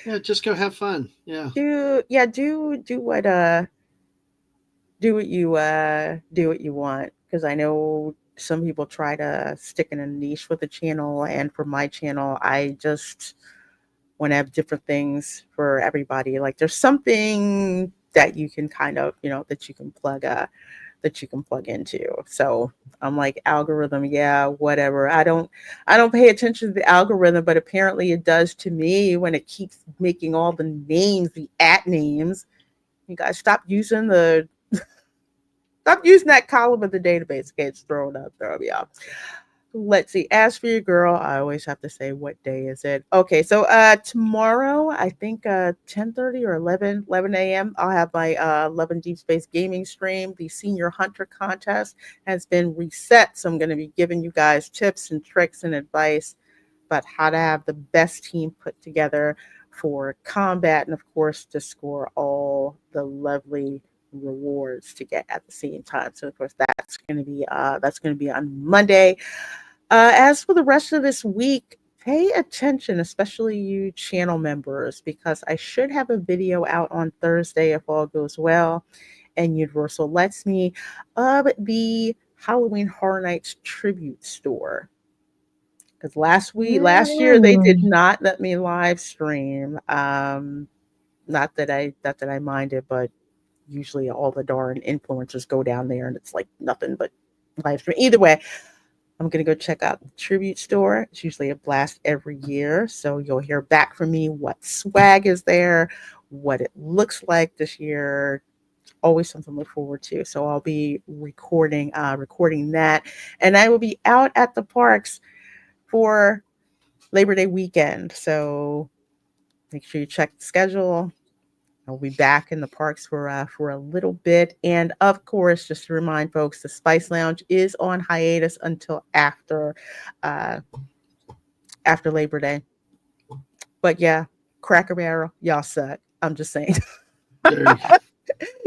Yeah, just go have fun. Yeah. Do what you want, because I know some people try to stick in a niche with the channel, and for my channel, I just want to have different things for everybody. Like there's something that you can kind of, that you can plug into. So I'm like, algorithm, yeah, whatever. I don't pay attention to the algorithm, but apparently it does to me when it keeps making all the names, the @ names. You guys stop using that column of the database. Okay, it's throwing me off. Let's see. As for your girl, I always have to say, what day is it? Okay, so tomorrow, I think 10:30 or 11 a.m., I'll have my 11 Deep Space Gaming stream. The Senior Hunter contest has been reset, so I'm going to be giving you guys tips and tricks and advice about how to have the best team put together for combat, and of course, to score all the lovely rewards to get at the same time. So of course that's going to be on Monday. As for the rest of this week, pay attention, especially you channel members, because I should have a video out on Thursday if all goes well, and Universal lets me, of the Halloween Horror Nights tribute store. Because last year they did not let me live stream. Not that I minded, but usually all the darn influencers go down there and it's like nothing but live stream. Either way, I'm going to go check out the tribute store. It's usually a blast every year. So you'll hear back from me what swag is there, what it looks like this year. Always something to look forward to. So I'll be recording that. And I will be out at the parks for Labor Day weekend. So make sure you check the schedule. I'll be back in the parks for a little bit. And of course, just to remind folks, the Spice Lounge is on hiatus until after Labor Day. But yeah, Cracker Barrel, y'all suck. I'm just saying.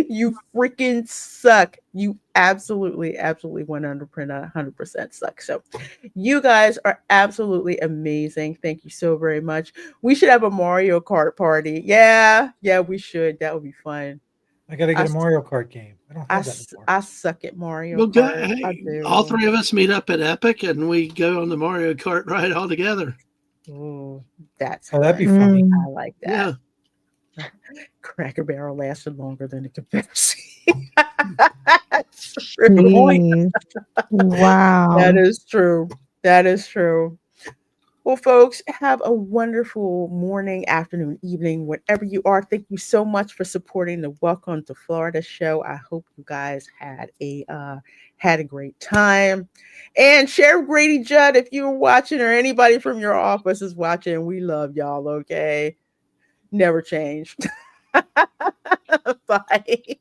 You freaking suck. You absolutely 100% suck. So you guys are absolutely amazing. Thank you so very much. We should have a Mario Kart party. Yeah, we should. That would be fun. I gotta get a Mario Kart game. I don't have that anymore. I suck at Mario We'll Kart. go, I do. all three of us meet up at Epic and we go on the Mario Kart ride all together. Ooh, that's that'd be funny. I like that. Yeah. Cracker Barrel lasted longer than the Confederacy. Wow. That is true. Well, folks, have a wonderful morning, afternoon, evening, wherever you are. Thank you so much for supporting the Welcome to Florida show. I hope you guys had a great time. And Sheriff Grady Judd, if you were watching, or anybody from your office is watching, we love y'all, okay? Never change. Bye.